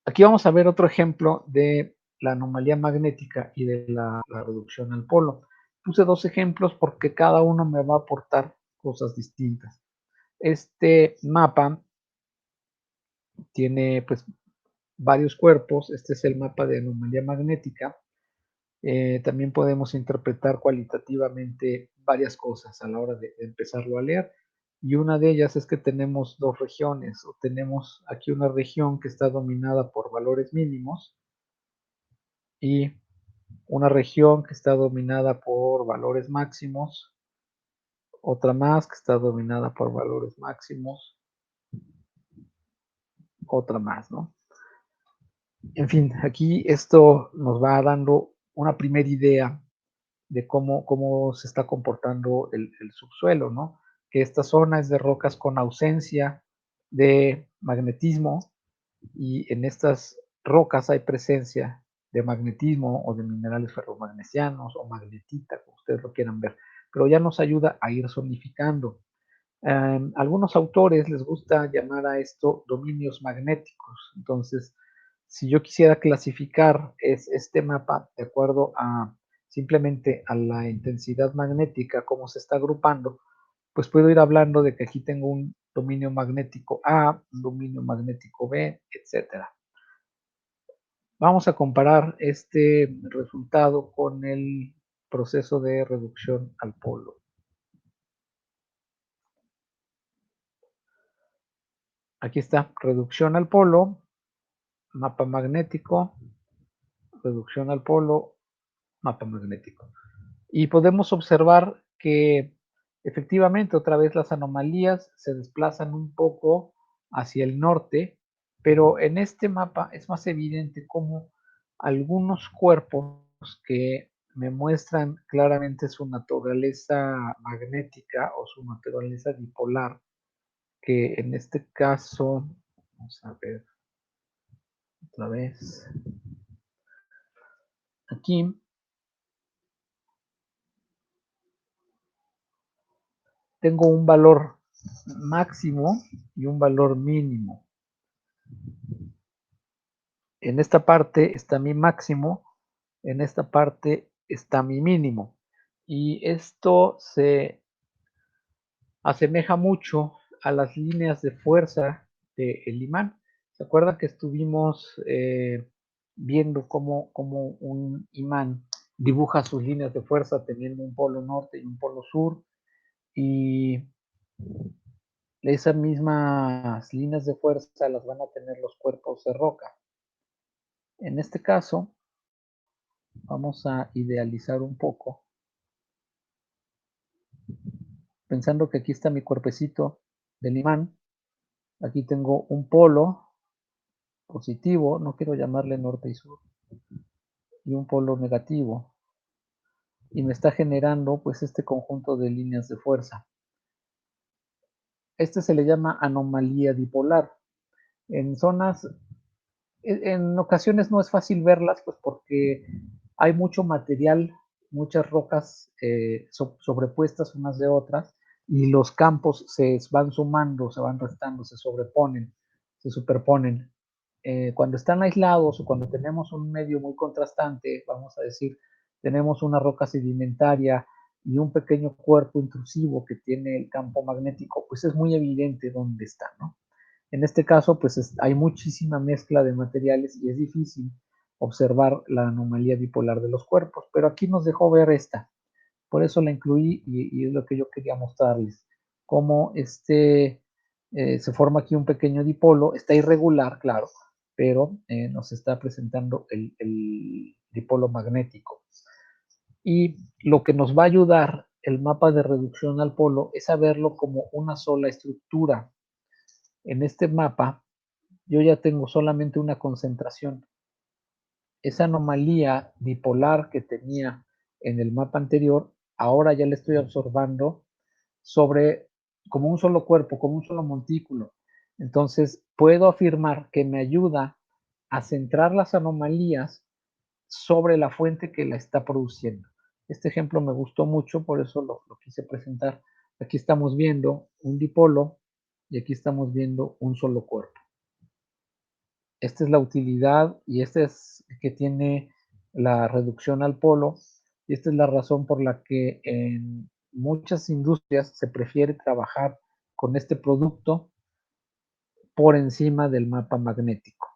Aquí vamos a ver otro ejemplo de la anomalía magnética y de la reducción al polo. Puse dos ejemplos porque cada uno me va a aportar cosas distintas. Este mapa tiene pues varios cuerpos. Este es el mapa de anomalía magnética. También podemos interpretar cualitativamente varias cosas a la hora de empezarlo a leer. Y una de ellas es que tenemos dos regiones, o tenemos aquí una región que está dominada por valores mínimos y una región que está dominada por valores máximos, otra más que está dominada por valores máximos, otra más, ¿no? En fin, aquí esto nos va dando una primera idea de cómo se está comportando el subsuelo, ¿no? Que esta zona es de rocas con ausencia de magnetismo y en estas rocas hay presencia de magnetismo o de minerales ferromagnesianos o magnetita, como ustedes lo quieran ver, pero ya nos ayuda a ir zonificando. Algunos autores les gusta llamar a esto dominios magnéticos. Entonces, si yo quisiera clasificar este mapa de acuerdo a simplemente a la intensidad magnética, cómo se está agrupando, pues puedo ir hablando de que aquí tengo un dominio magnético A, un dominio magnético B, etcétera. Vamos a comparar este resultado con el proceso de reducción al polo. Aquí está, reducción al polo, mapa magnético, reducción al polo, mapa magnético. Y podemos observar que efectivamente otra vez las anomalías se desplazan un poco hacia el norte, pero en este mapa es más evidente cómo algunos cuerpos que me muestran claramente su naturaleza magnética o su naturaleza dipolar, que en este caso, vamos a ver otra vez, aquí tengo un valor máximo y un valor mínimo. En esta parte está mi máximo, en esta parte está mi mínimo. Y esto se asemeja mucho a las líneas de fuerza del imán. ¿Se acuerdan que estuvimos viendo cómo un imán dibuja sus líneas de fuerza teniendo un polo norte y un polo sur? Y esas mismas líneas de fuerza las van a tener los cuerpos de roca. En este caso, vamos a idealizar un poco, pensando que aquí está mi cuerpecito del imán. Aquí tengo un polo positivo, no quiero llamarle norte y sur, y un polo negativo, y me está generando pues este conjunto de líneas de fuerza. Este se le llama anomalía dipolar. En zonas, en ocasiones no es fácil verlas, pues porque hay mucho material, muchas rocas sobrepuestas unas de otras, y los campos se van sumando, se van restando, se sobreponen, se superponen. Cuando están aislados o cuando tenemos un medio muy contrastante, vamos a decir, tenemos una roca sedimentaria y un pequeño cuerpo intrusivo que tiene el campo magnético, pues es muy evidente dónde está, ¿no? En este caso, pues hay muchísima mezcla de materiales y es difícil observar la anomalía bipolar de los cuerpos, pero aquí nos dejó ver esta. Por eso la incluí y es lo que yo quería mostrarles. Cómo se forma aquí un pequeño dipolo, está irregular, claro, pero nos está presentando el dipolo magnético. Y lo que nos va a ayudar el mapa de reducción al polo es a verlo como una sola estructura. En este mapa yo ya tengo solamente una concentración. Esa anomalía dipolar que tenía en el mapa anterior, ahora ya la estoy observando sobre como un solo cuerpo, como un solo montículo. Entonces puedo afirmar que me ayuda a centrar las anomalías sobre la fuente que la está produciendo. Este ejemplo me gustó mucho, por eso lo quise presentar. Aquí estamos viendo un dipolo y aquí estamos viendo un solo cuerpo. Esta es la utilidad y esta es que tiene la reducción al polo, y esta es la razón por la que en muchas industrias se prefiere trabajar con este producto por encima del mapa magnético.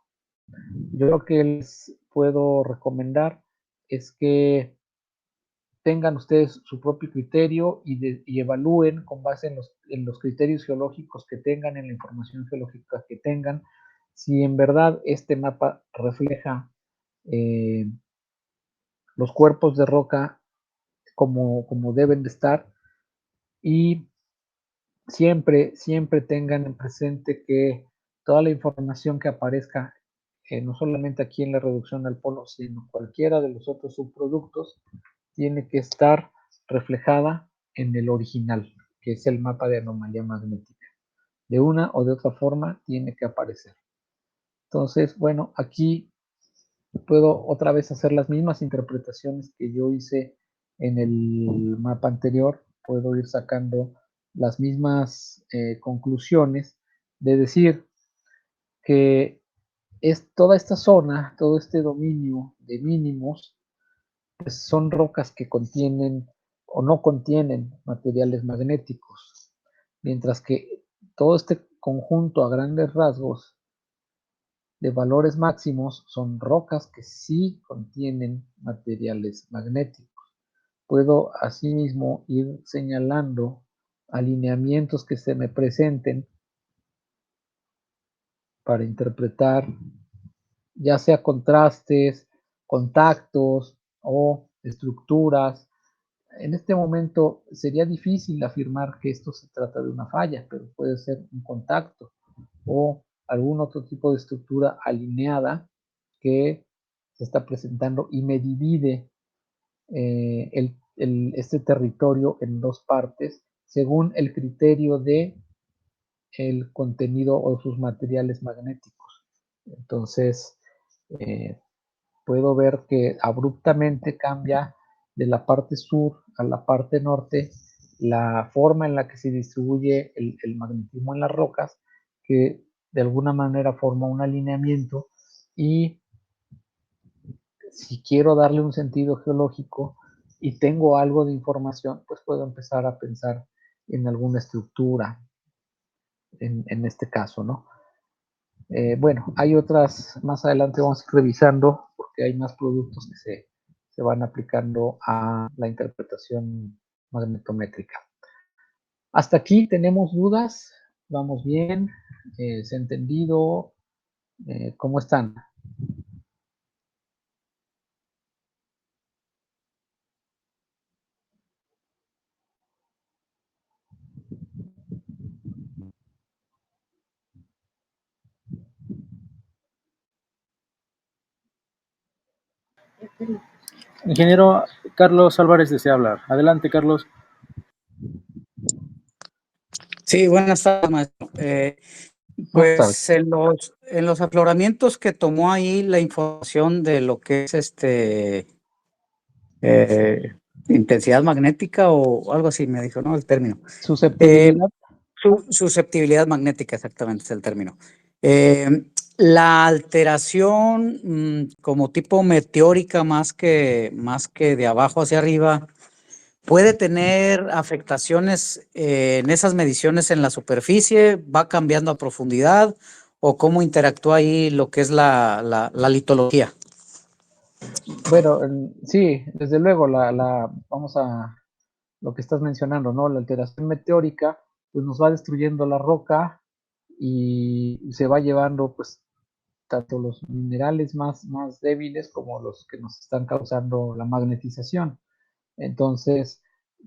Yo lo que les puedo recomendar es que tengan ustedes su propio criterio y evalúen con base en los criterios geológicos que tengan, en la información geológica que tengan, si en verdad este mapa refleja los cuerpos de roca como deben de estar, y siempre tengan en presente que toda la información que aparezca, no solamente aquí en la reducción al polo, sino cualquiera de los otros subproductos, tiene que estar reflejada en el original, que es el mapa de anomalía magnética. De una o de otra forma tiene que aparecer. Entonces, bueno, aquí puedo otra vez hacer las mismas interpretaciones que yo hice en el mapa anterior. Puedo ir sacando las mismas conclusiones de decir que es toda esta zona, todo este dominio de mínimos, pues son rocas que contienen o no contienen materiales magnéticos, mientras que todo este conjunto a grandes rasgos de valores máximos son rocas que sí contienen materiales magnéticos. Puedo asimismo ir señalando alineamientos que se me presenten para interpretar ya sea contrastes, contactos o estructuras. En este momento sería difícil afirmar que esto se trata de una falla, pero puede ser un contacto o algún otro tipo de estructura alineada que se está presentando y me divide este territorio en dos partes según el criterio de el contenido o sus materiales magnéticos. Entonces, puedo ver que abruptamente cambia de la parte sur a la parte norte la forma en la que se distribuye el magnetismo en las rocas, que de alguna manera forma un alineamiento, y si quiero darle un sentido geológico, y tengo algo de información, pues puedo empezar a pensar en alguna estructura en este caso, ¿no? Bueno, hay otras, más adelante vamos a ir revisando porque hay más productos que se van aplicando a la interpretación magnetométrica. Hasta aquí tenemos dudas, vamos bien, ¿se ha entendido? ¿Cómo están? Ingeniero Carlos Álvarez desea hablar. Adelante, Carlos. Sí, buenas tardes, maestro. Buenas tardes. Pues en los afloramientos que tomó ahí la información de lo que es intensidad magnética o algo así, me dijo, ¿no? El término. Susceptibilidad. Susceptibilidad magnética, exactamente es el término. La alteración como tipo meteórica más que de abajo hacia arriba, ¿puede tener afectaciones en esas mediciones en la superficie? ¿Va cambiando a profundidad? ¿O cómo interactúa ahí lo que es la litología? Bueno, sí, desde luego, vamos a lo que estás mencionando, ¿no? La alteración meteórica, pues nos va destruyendo la roca y se va llevando, pues, tanto los minerales más débiles como los que nos están causando la magnetización. Entonces,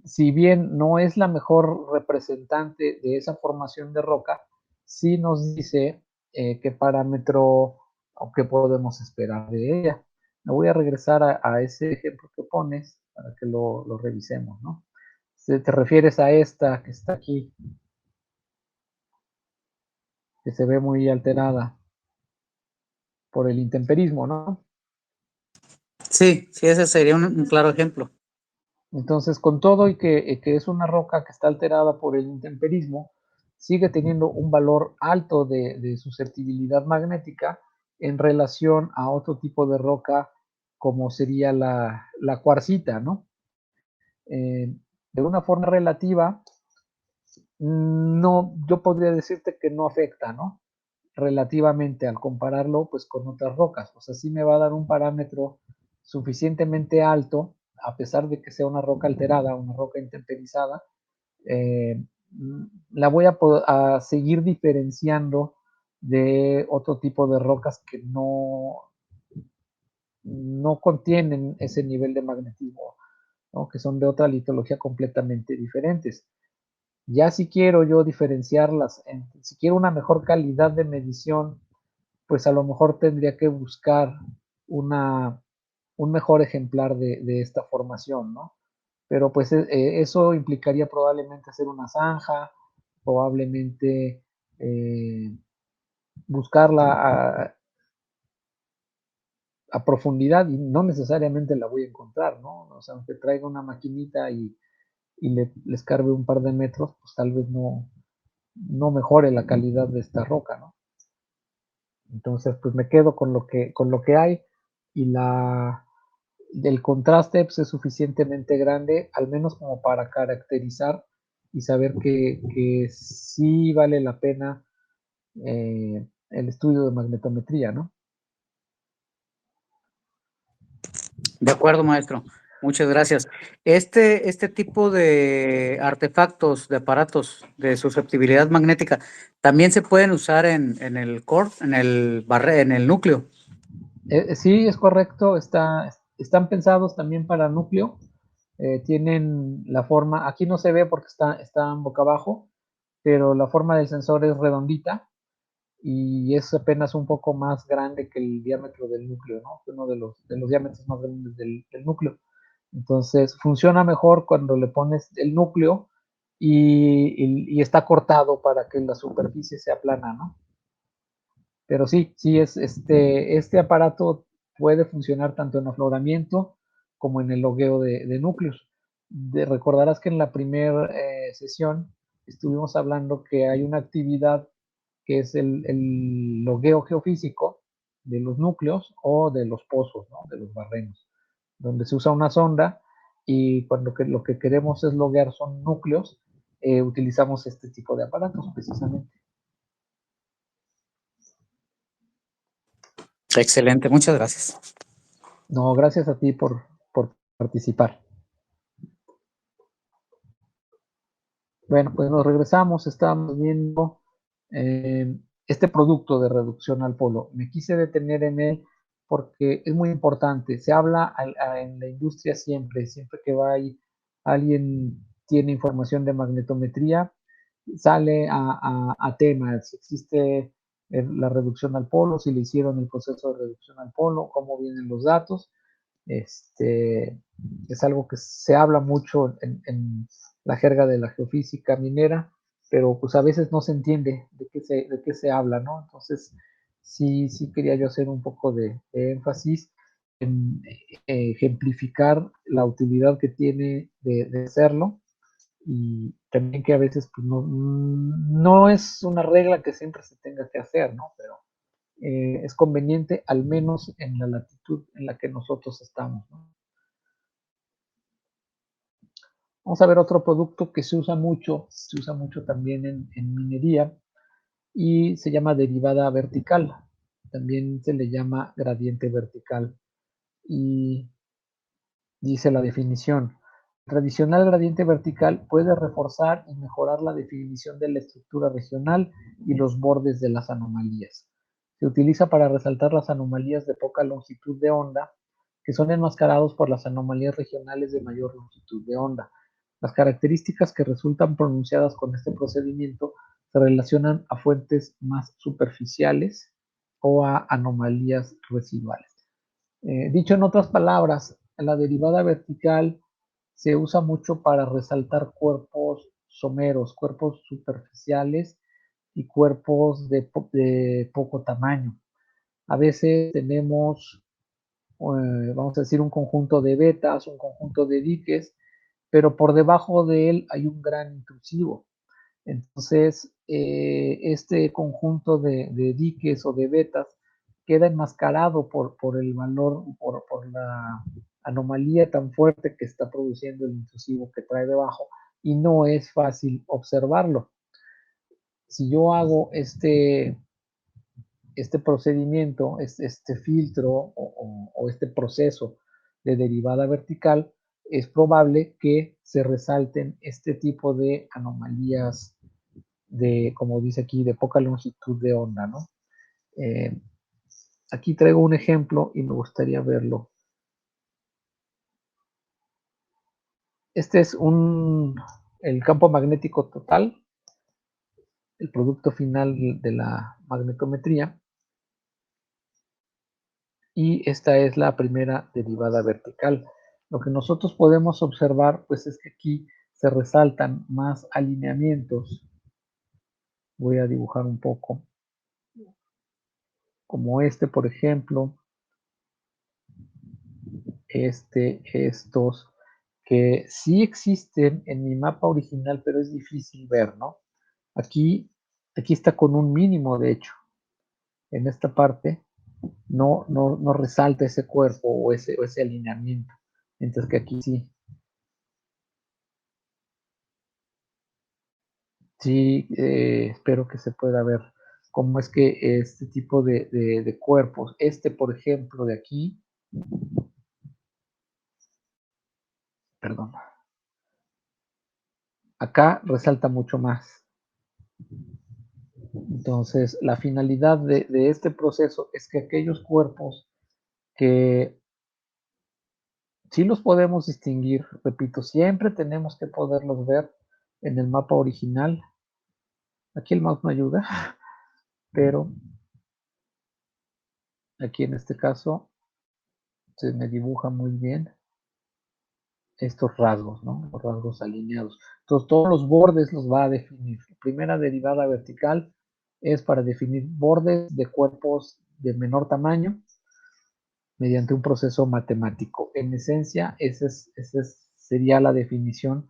si bien no es la mejor representante de esa formación de roca, sí nos dice qué parámetro o qué podemos esperar de ella. Me voy a regresar a ese ejemplo que pones para que lo revisemos, ¿no? Si te refieres a esta que está aquí, que se ve muy alterada por el intemperismo, ¿no? Sí, sí, ese sería un claro ejemplo. Entonces, con todo y que es una roca que está alterada por el intemperismo, sigue teniendo un valor alto de susceptibilidad magnética en relación a otro tipo de roca como sería la cuarcita, ¿no? De una forma relativa, no, yo podría decirte que no afecta, ¿no? Relativamente al compararlo pues con otras rocas. O sea, sí me va a dar un parámetro suficientemente alto, a pesar de que sea una roca alterada, una roca intemperizada, eh, la voy a seguir diferenciando de otro tipo de rocas que no contienen ese nivel de magnetismo, ¿no? Que son de otra litología completamente diferentes. Ya si quiero yo diferenciarlas, si quiero una mejor calidad de medición, pues a lo mejor tendría que buscar un mejor ejemplar de esta formación, ¿no? Pero pues eso implicaría probablemente hacer una zanja, probablemente eh, buscarla a profundidad y no necesariamente la voy a encontrar, ¿no? O sea, aunque traiga una maquinita y le escarbe un par de metros, pues tal vez no mejore la calidad de esta roca, ¿no? Entonces, pues me quedo con lo que hay y el contraste pues, es suficientemente grande, al menos como para caracterizar y saber que sí vale la pena el estudio de magnetometría, ¿no? De acuerdo, maestro. Muchas gracias. Este tipo de artefactos, de aparatos de susceptibilidad magnética, también se pueden usar en el core, en el núcleo. Sí, es correcto, están pensados también para núcleo, tienen la forma, aquí no se ve porque están boca abajo, pero la forma del sensor es redondita y es apenas un poco más grande que el diámetro del núcleo, ¿no? Uno de los diámetros más grandes del núcleo. Entonces, funciona mejor cuando le pones el núcleo y está cortado para que la superficie sea plana, ¿no? Pero sí este aparato puede funcionar tanto en afloramiento como en el logueo de núcleos. Recordarás que en la primera sesión estuvimos hablando que hay una actividad que es el logueo geofísico de los núcleos o de los pozos, ¿no? De los barrenos, donde se usa una sonda y cuando lo que queremos es loguear son núcleos, utilizamos este tipo de aparatos precisamente. Excelente, muchas gracias. No, gracias a ti por participar. Bueno, pues nos regresamos, estábamos viendo este producto de reducción al polo. Me quise detener en él porque es muy importante. Se habla en la industria siempre que va ahí, alguien tiene información de magnetometría, sale a temas. Existe la reducción al polo, si le hicieron el proceso de reducción al polo, cómo vienen los datos. Es algo que se habla mucho en la jerga de la geofísica minera, pero pues a veces no se entiende de qué se habla, ¿no? Entonces, sí quería yo hacer un poco de énfasis en ejemplificar la utilidad que tiene de hacerlo, y también que a veces pues, no es una regla que siempre se tenga que hacer, ¿no? Pero es conveniente, al menos en la latitud en la que nosotros estamos, ¿no? Vamos a ver otro producto que se usa mucho también en minería, y se llama derivada vertical. También se le llama gradiente vertical. Y dice la definición: el tradicional gradiente vertical puede reforzar y mejorar la definición de la estructura regional y los bordes de las anomalías. Se utiliza para resaltar las anomalías de poca longitud de onda, que son enmascarados por las anomalías regionales de mayor longitud de onda. Las características que resultan pronunciadas con este procedimiento se relacionan a fuentes más superficiales o a anomalías residuales. Dicho en otras palabras, la derivada vertical se usa mucho para resaltar cuerpos someros, cuerpos superficiales y cuerpos de poco tamaño. A veces tenemos, vamos a decir, un conjunto de vetas, un conjunto de diques, pero por debajo de él hay un gran intrusivo. Entonces, este conjunto de diques o de vetas queda enmascarado por el valor, por la anomalía tan fuerte que está produciendo el intrusivo que trae debajo, y no es fácil observarlo. Si yo hago este procedimiento, este filtro o este proceso de derivada vertical, es probable que se resalten este tipo de anomalías como dice aquí, de poca longitud de onda, ¿no? Aquí traigo un ejemplo y me gustaría verlo. Este es el campo magnético total, el producto final de la magnetometría, y esta es la primera derivada vertical. Lo que nosotros podemos observar, pues, es que aquí se resaltan más alineamientos. Voy a dibujar un poco, como este, por ejemplo, estos, que sí existen en mi mapa original, pero es difícil ver, ¿no? Aquí está con un mínimo, de hecho. En esta parte no resalta ese cuerpo o ese alineamiento. Mientras que aquí sí. Sí, espero que se pueda ver cómo es que este tipo de cuerpos, por ejemplo, de aquí, perdón, acá resalta mucho más. Entonces, la finalidad de este proceso es que aquellos cuerpos que sí los podemos distinguir, repito, siempre tenemos que poderlos ver en el mapa original. Aquí el mouse no ayuda, pero aquí en este caso se me dibuja muy bien estos rasgos, ¿no? Los rasgos alineados. Entonces, todos los bordes los va a definir. La primera derivada vertical es para definir bordes de cuerpos de menor tamaño mediante un proceso matemático. En esencia, esa sería la definición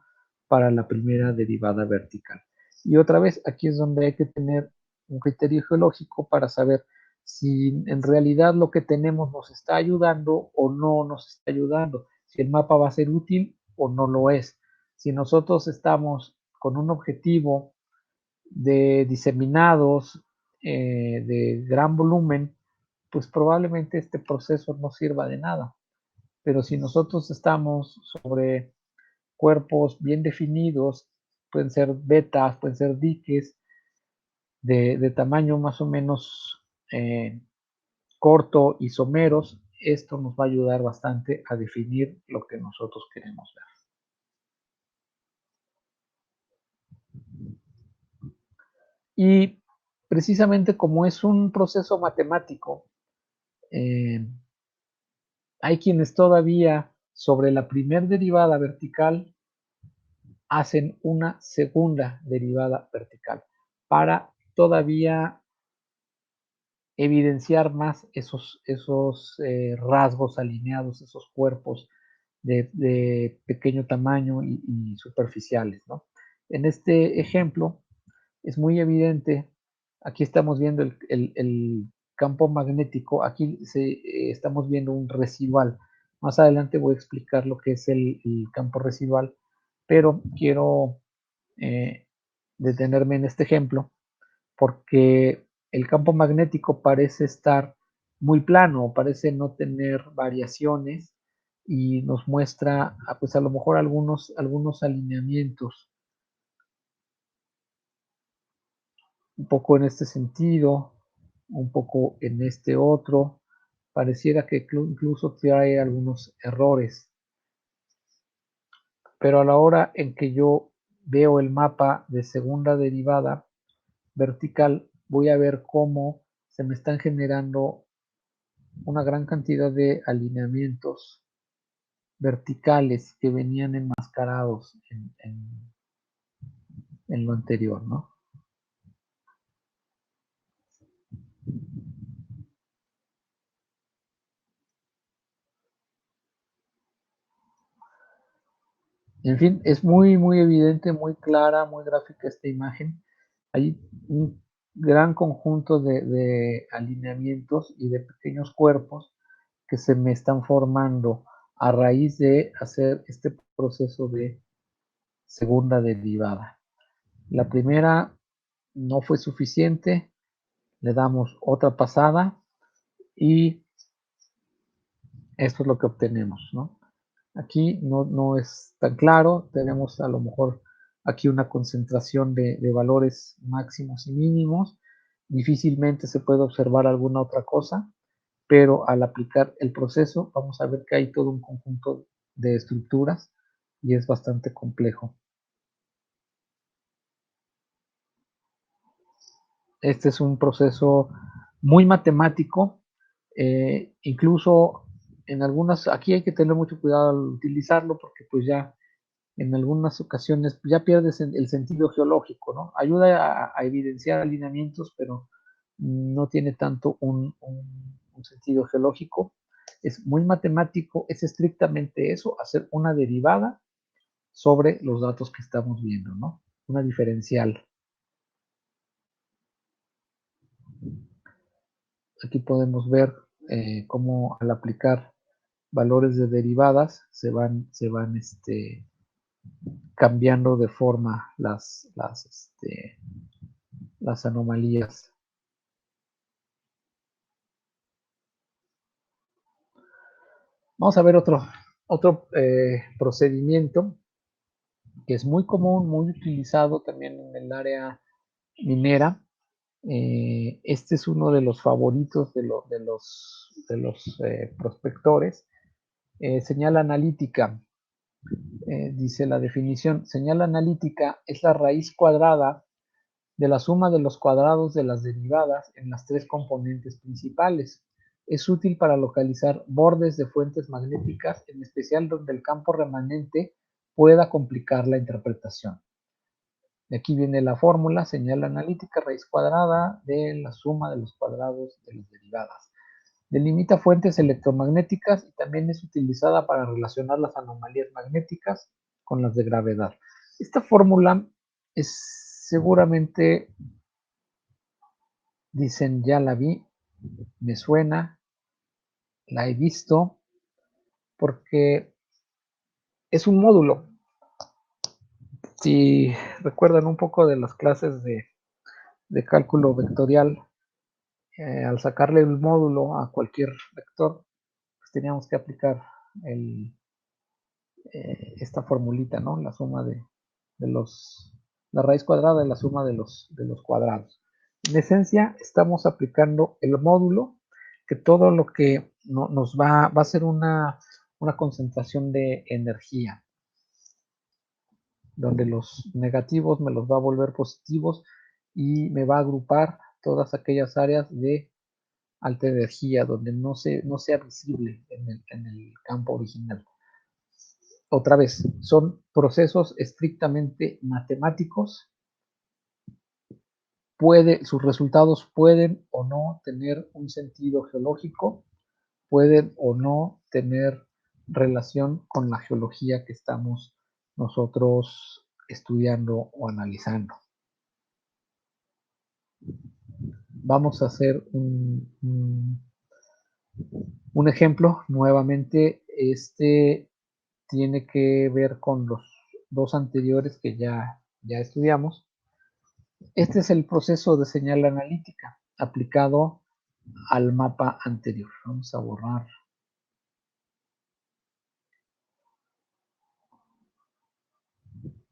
para la primera derivada vertical. Y otra vez, aquí es donde hay que tener un criterio geológico para saber si en realidad lo que tenemos nos está ayudando o no nos está ayudando, si el mapa va a ser útil o no lo es. Si nosotros estamos con un objetivo de diseminados de gran volumen, pues probablemente este proceso no sirva de nada. Pero si nosotros estamos sobre cuerpos bien definidos, pueden ser vetas, pueden ser diques de tamaño más o menos corto, isomeros, esto nos va a ayudar bastante a definir lo que nosotros queremos ver. Y precisamente como es un proceso matemático, hay quienes todavía sobre la primer derivada vertical hacen una segunda derivada vertical para todavía evidenciar más esos rasgos alineados, esos cuerpos de pequeño tamaño y superficiales, ¿no? En este ejemplo es muy evidente, aquí estamos viendo el campo magnético, aquí estamos viendo un residual. Más adelante voy a explicar lo que es el campo residual, pero quiero detenerme en este ejemplo porque el campo magnético parece estar muy plano, parece no tener variaciones y nos muestra pues a lo mejor algunos alineamientos un poco en este sentido, un poco en este otro, pareciera que incluso trae algunos errores, pero a la hora en que yo veo el mapa de segunda derivada vertical, voy a ver cómo se me están generando una gran cantidad de alineamientos verticales que venían enmascarados en lo anterior, ¿no? En fin, es muy, muy evidente, muy clara, muy gráfica esta imagen. Hay un gran conjunto de alineamientos y de pequeños cuerpos que se me están formando a raíz de hacer este proceso de segunda derivada. La primera no fue suficiente, le damos otra pasada y esto es lo que obtenemos, ¿no? Aquí no es tan claro, tenemos a lo mejor aquí una concentración de valores máximos y mínimos, difícilmente se puede observar alguna otra cosa, pero al aplicar el proceso vamos a ver que hay todo un conjunto de estructuras y es bastante complejo. Este es un proceso muy matemático, incluso en algunas, aquí hay que tener mucho cuidado al utilizarlo porque pues ya en algunas ocasiones ya pierdes el sentido geológico, ¿no? Ayuda a evidenciar alineamientos, pero no tiene tanto un sentido geológico. Es muy matemático, es estrictamente eso, hacer una derivada sobre los datos que estamos viendo, ¿no? Una diferencial. Aquí podemos ver cómo al aplicar valores de derivadas se van cambiando de forma las anomalías. Vamos a ver otro procedimiento que es muy común, muy utilizado también en el área minera. Este es uno de los favoritos de los prospectores. Señal analítica. Dice la definición, señal analítica es la raíz cuadrada de la suma de los cuadrados de las derivadas en las tres componentes principales. Es útil para localizar bordes de fuentes magnéticas, en especial donde el campo remanente pueda complicar la interpretación. De aquí viene la fórmula, señal analítica, raíz cuadrada de la suma de los cuadrados de las derivadas. Delimita fuentes electromagnéticas y también es utilizada para relacionar las anomalías magnéticas con las de gravedad. Esta fórmula es seguramente, dicen, ya la vi, me suena, la he visto, porque es un módulo. Si recuerdan un poco de las clases de cálculo vectorial, al sacarle el módulo a cualquier vector, pues teníamos que aplicar esta formulita, ¿no? La suma de la raíz cuadrada de la suma de los cuadrados. En esencia, estamos aplicando el módulo, que todo lo que nos va a ser una concentración de energía, donde los negativos me los va a volver positivos y me va a agrupar todas aquellas áreas de alta energía donde no sea visible en el campo original. Otra vez, son procesos estrictamente matemáticos. Sus resultados pueden o no tener un sentido geológico, pueden o no tener relación con la geología que estamos nosotros estudiando o analizando. Vamos a hacer un ejemplo. Nuevamente, este tiene que ver con los dos anteriores que ya estudiamos. Este es el proceso de señal analítica aplicado al mapa anterior. Vamos a borrar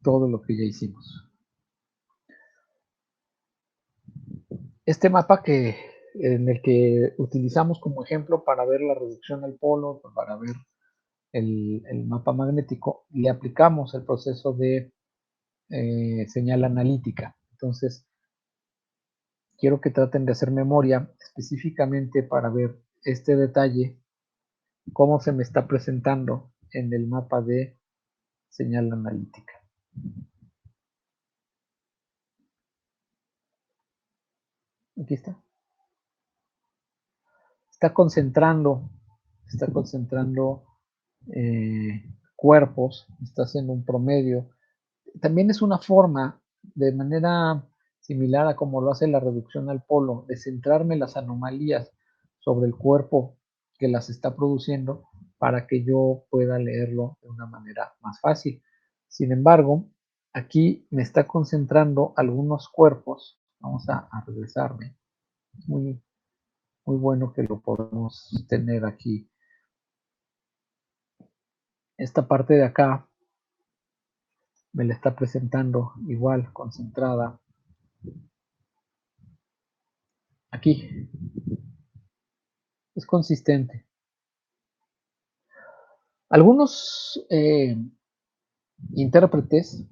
todo lo que ya hicimos. Este mapa en el que utilizamos como ejemplo para ver la reducción al polo, para ver el mapa magnético, le aplicamos el proceso de señal analítica. Entonces, quiero que traten de hacer memoria específicamente para ver este detalle, cómo se me está presentando en el mapa de señal analítica. Aquí está. Está concentrando cuerpos, está haciendo un promedio. También es una forma, de manera similar a como lo hace la reducción al polo, de centrarme las anomalías sobre el cuerpo que las está produciendo para que yo pueda leerlo de una manera más fácil. Sin embargo, aquí me está concentrando algunos cuerpos. Vamos a regresarme. Es muy bueno que lo podemos tener aquí. Esta parte de acá me la está presentando igual, concentrada. Aquí. Es consistente. Algunos intérpretes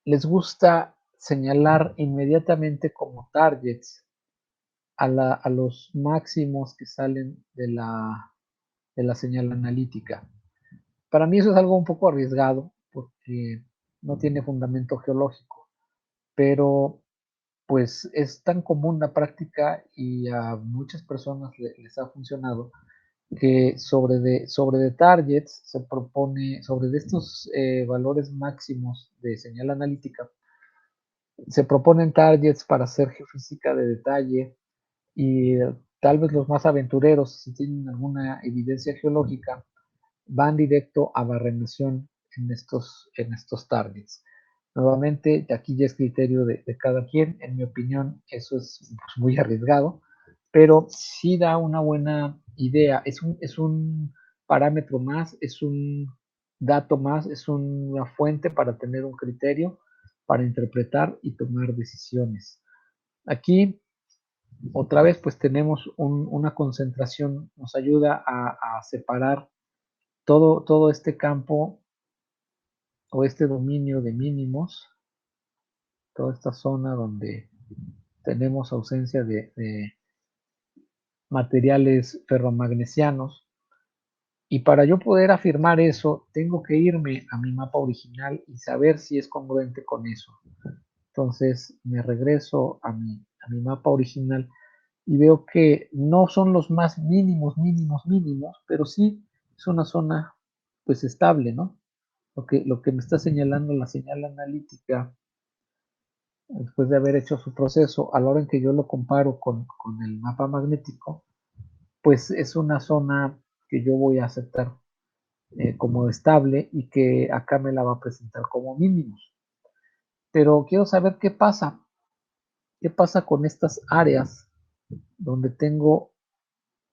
les gusta señalar inmediatamente como targets a los máximos que salen de la señal analítica. Para mí eso es algo un poco arriesgado porque no tiene fundamento geológico, pero pues es tan común la práctica y a muchas personas les ha funcionado que sobre de targets se propone, sobre de estos valores máximos de señal analítica, se proponen targets para hacer geofísica de detalle y tal vez los más aventureros, si tienen alguna evidencia geológica, van directo a barrenación en estos targets. Nuevamente, aquí ya es criterio de cada quien. En mi opinión, eso es pues, muy arriesgado, pero sí da una buena idea. Es un parámetro más, es un dato más, es una fuente para tener un criterio, para interpretar y tomar decisiones. Aquí, otra vez, pues tenemos una concentración, nos ayuda a separar todo este campo o este dominio de mínimos, toda esta zona donde tenemos ausencia de materiales ferromagnesianos. Y para yo poder afirmar eso, tengo que irme a mi mapa original y saber si es congruente con eso. Entonces me regreso a mi mapa original y veo que no son los más mínimos, pero sí es una zona pues estable, ¿no? Lo que me está señalando la señal analítica después de haber hecho su proceso, a la hora en que yo lo comparo con el mapa magnético, pues es una zona que yo voy a aceptar como estable y que acá me la va a presentar como mínimos. Pero quiero saber qué pasa. ¿Qué pasa con estas áreas donde tengo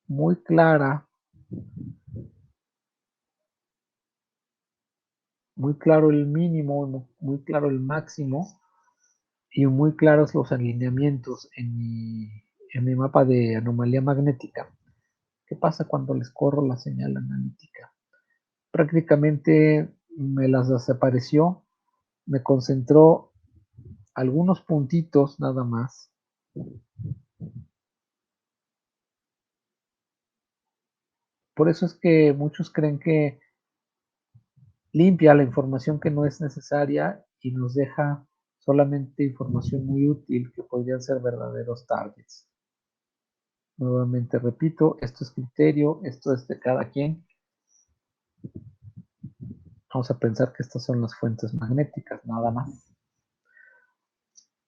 muy clara, muy claro el mínimo, muy claro el máximo y muy claros los alineamientos en mi mapa de anomalía magnética? ¿Qué pasa cuando les corro la señal analítica? Prácticamente me las desapareció, me concentró algunos puntitos nada más. Por eso es que muchos creen que limpia la información que no es necesaria y nos deja solamente información muy útil que podrían ser verdaderos targets. Nuevamente repito, esto es criterio, esto es de cada quien. Vamos a pensar que estas son las fuentes magnéticas, nada más.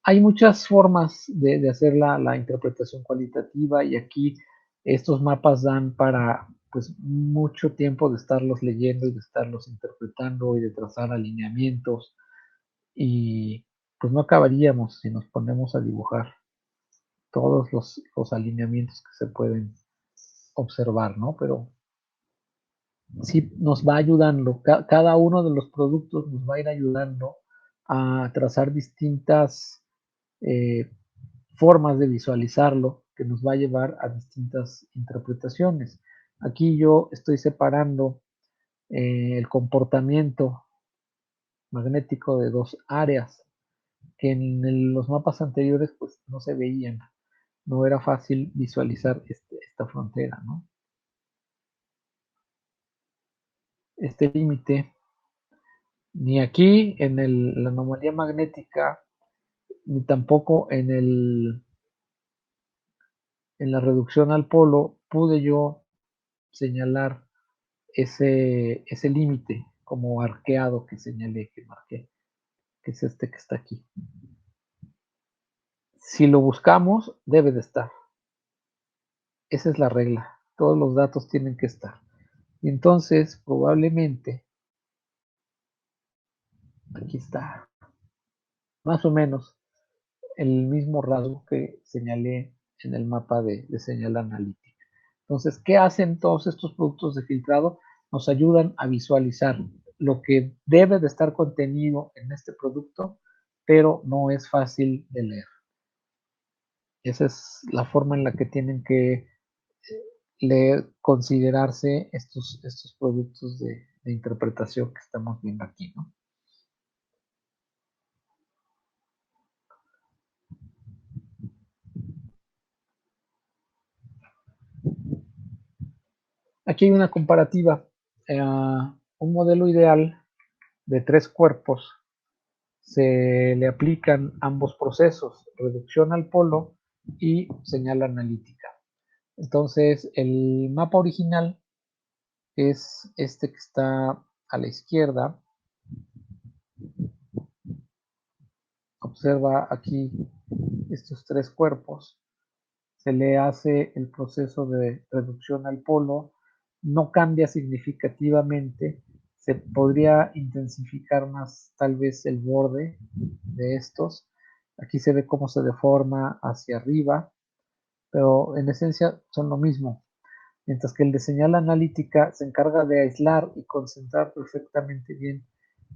Hay muchas formas de hacer la interpretación cualitativa y aquí estos mapas dan para pues mucho tiempo de estarlos leyendo y de estarlos interpretando y de trazar alineamientos y pues no acabaríamos si nos ponemos a dibujar todos los alineamientos que se pueden observar, ¿no? Pero sí nos va ayudando, cada uno de los productos nos va a ir ayudando a trazar distintas formas de visualizarlo que nos va a llevar a distintas interpretaciones. Aquí yo estoy separando el comportamiento magnético de dos áreas que en los mapas anteriores pues no se veían, no era fácil visualizar esta frontera, ¿no? Este límite, ni aquí en la anomalía magnética, ni tampoco en la reducción al polo, pude yo señalar ese límite como arqueado que señalé, que marqué, que es este que está aquí. Si lo buscamos, debe de estar. Esa es la regla. Todos los datos tienen que estar. Y entonces, probablemente, aquí está, más o menos el mismo rasgo que señalé en el mapa de señal analítica. Entonces, ¿qué hacen todos estos productos de filtrado? Nos ayudan a visualizar lo que debe de estar contenido en este producto, pero no es fácil de leer. Esa es la forma en la que tienen que considerarse estos productos de interpretación que estamos viendo aquí, ¿no? Aquí hay una comparativa. Un modelo ideal de 3 cuerpos se le aplican ambos procesos, reducción al polo y señal analítica. Entonces, el mapa original es este que está a la izquierda. Observa aquí estos 3 cuerpos. Se le hace el proceso de reducción al polo, no cambia significativamente, se podría intensificar más tal vez el borde de estos. Aquí se ve cómo se deforma hacia arriba, pero en esencia son lo mismo. Mientras que el de señal analítica se encarga de aislar y concentrar perfectamente bien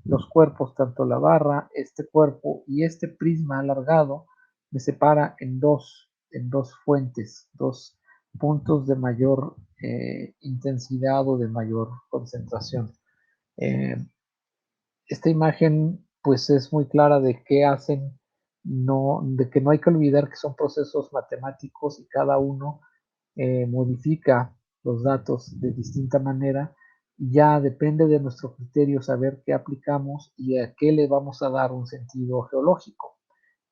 los cuerpos, tanto la barra, este cuerpo y este prisma alargado, me separa en dos fuentes, dos puntos de mayor intensidad o de mayor concentración. Esta imagen pues es muy clara de qué hacen, de que no hay que olvidar que son procesos matemáticos y cada uno modifica los datos de distinta manera. Ya depende de nuestro criterio saber qué aplicamos y a qué le vamos a dar un sentido geológico,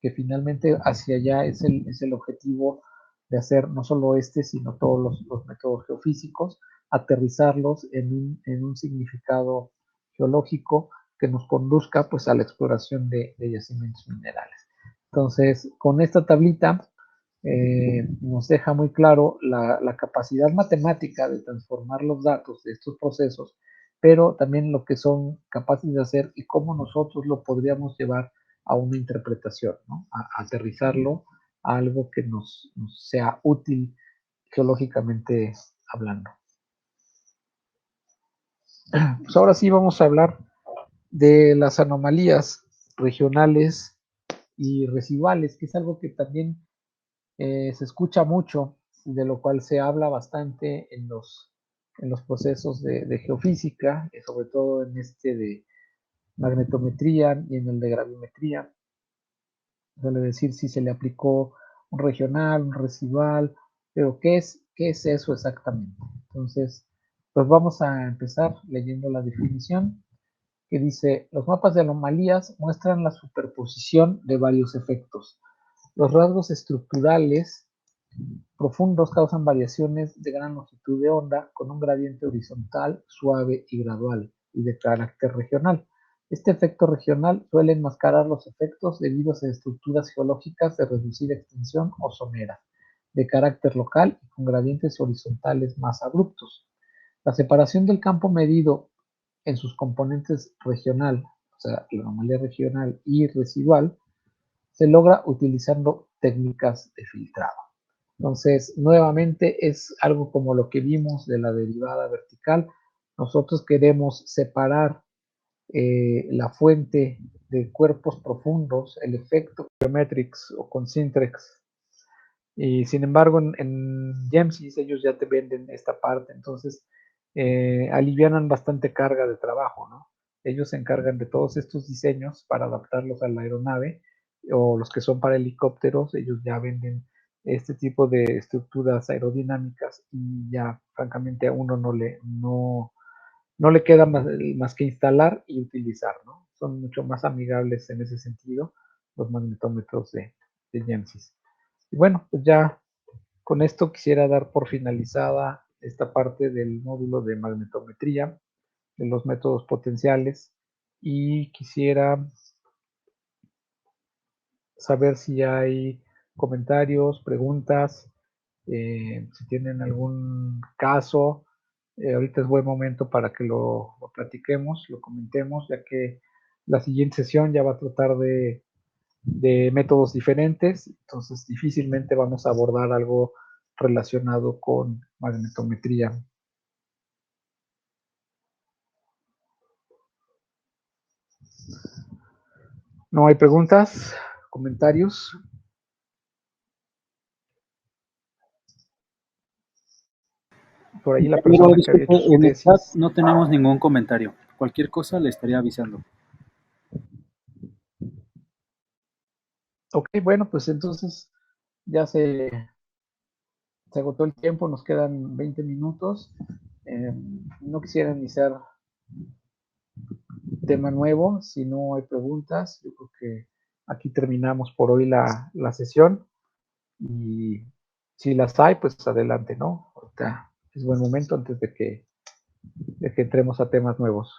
que finalmente hacia allá es el objetivo de hacer no solo sino todos los métodos geofísicos, aterrizarlos en un significado geológico que nos conduzca pues a la exploración de yacimientos minerales. Entonces, con esta tablita nos deja muy claro la capacidad matemática de transformar los datos de estos procesos pero también lo que son capaces de hacer y cómo nosotros lo podríamos llevar a una interpretación, ¿no? A aterrizarlo a algo que nos sea útil geológicamente hablando. Pues ahora sí vamos a hablar de las anomalías regionales y residuales, que es algo que también se escucha mucho, de lo cual se habla bastante en los procesos de geofísica, sobre todo en este de magnetometría y en el de gravimetría. Suele decir si se le aplicó un regional, un residual, pero ¿qué es eso exactamente? Entonces, pues vamos a empezar leyendo la definición que dice: los mapas de anomalías muestran la superposición de varios efectos. Los rasgos estructurales profundos causan variaciones de gran longitud de onda con un gradiente horizontal, suave y gradual, y de carácter regional. Este efecto regional suele enmascarar los efectos debidos a estructuras geológicas de reducida extensión o someras, de carácter local y con gradientes horizontales más abruptos. La separación del campo medido en sus componentes regional, o sea, la anomalía regional y residual, se logra utilizando técnicas de filtrado. Entonces, nuevamente es algo como lo que vimos de la derivada vertical. Nosotros queremos separar la fuente de cuerpos profundos, el efecto Geometrix o con Sintrex. Y sin embargo, en Gemsys ellos ya te venden esta parte, entonces alivianan bastante carga de trabajo, ¿no? Ellos se encargan de todos estos diseños para adaptarlos a la aeronave, o los que son para helicópteros, ellos ya venden este tipo de estructuras aerodinámicas y ya francamente a uno no le queda más que instalar y utilizar, ¿no? Son mucho más amigables en ese sentido los magnetómetros de Gemsys. Y bueno, pues ya con esto quisiera dar por finalizada esta parte del módulo de magnetometría, de los métodos potenciales, y quisiera saber si hay comentarios, preguntas, si tienen algún caso. Ahorita es buen momento para que lo platiquemos, lo comentemos, ya que la siguiente sesión ya va a tratar de métodos diferentes, entonces difícilmente vamos a abordar algo relacionado con magnetometría. ¿No hay preguntas? ¿Comentarios? Por ahí la persona que había hecho su en el chat tesis. no tenemos ningún comentario. Cualquier cosa le estaría avisando. Ok, bueno, pues entonces ya se agotó el tiempo, nos quedan 20 minutos. No quisiera iniciar tema nuevo, si no hay preguntas. Yo creo que aquí terminamos por hoy la sesión, y si las hay, pues adelante, ¿no? Ahorita es buen momento antes de que entremos a temas nuevos.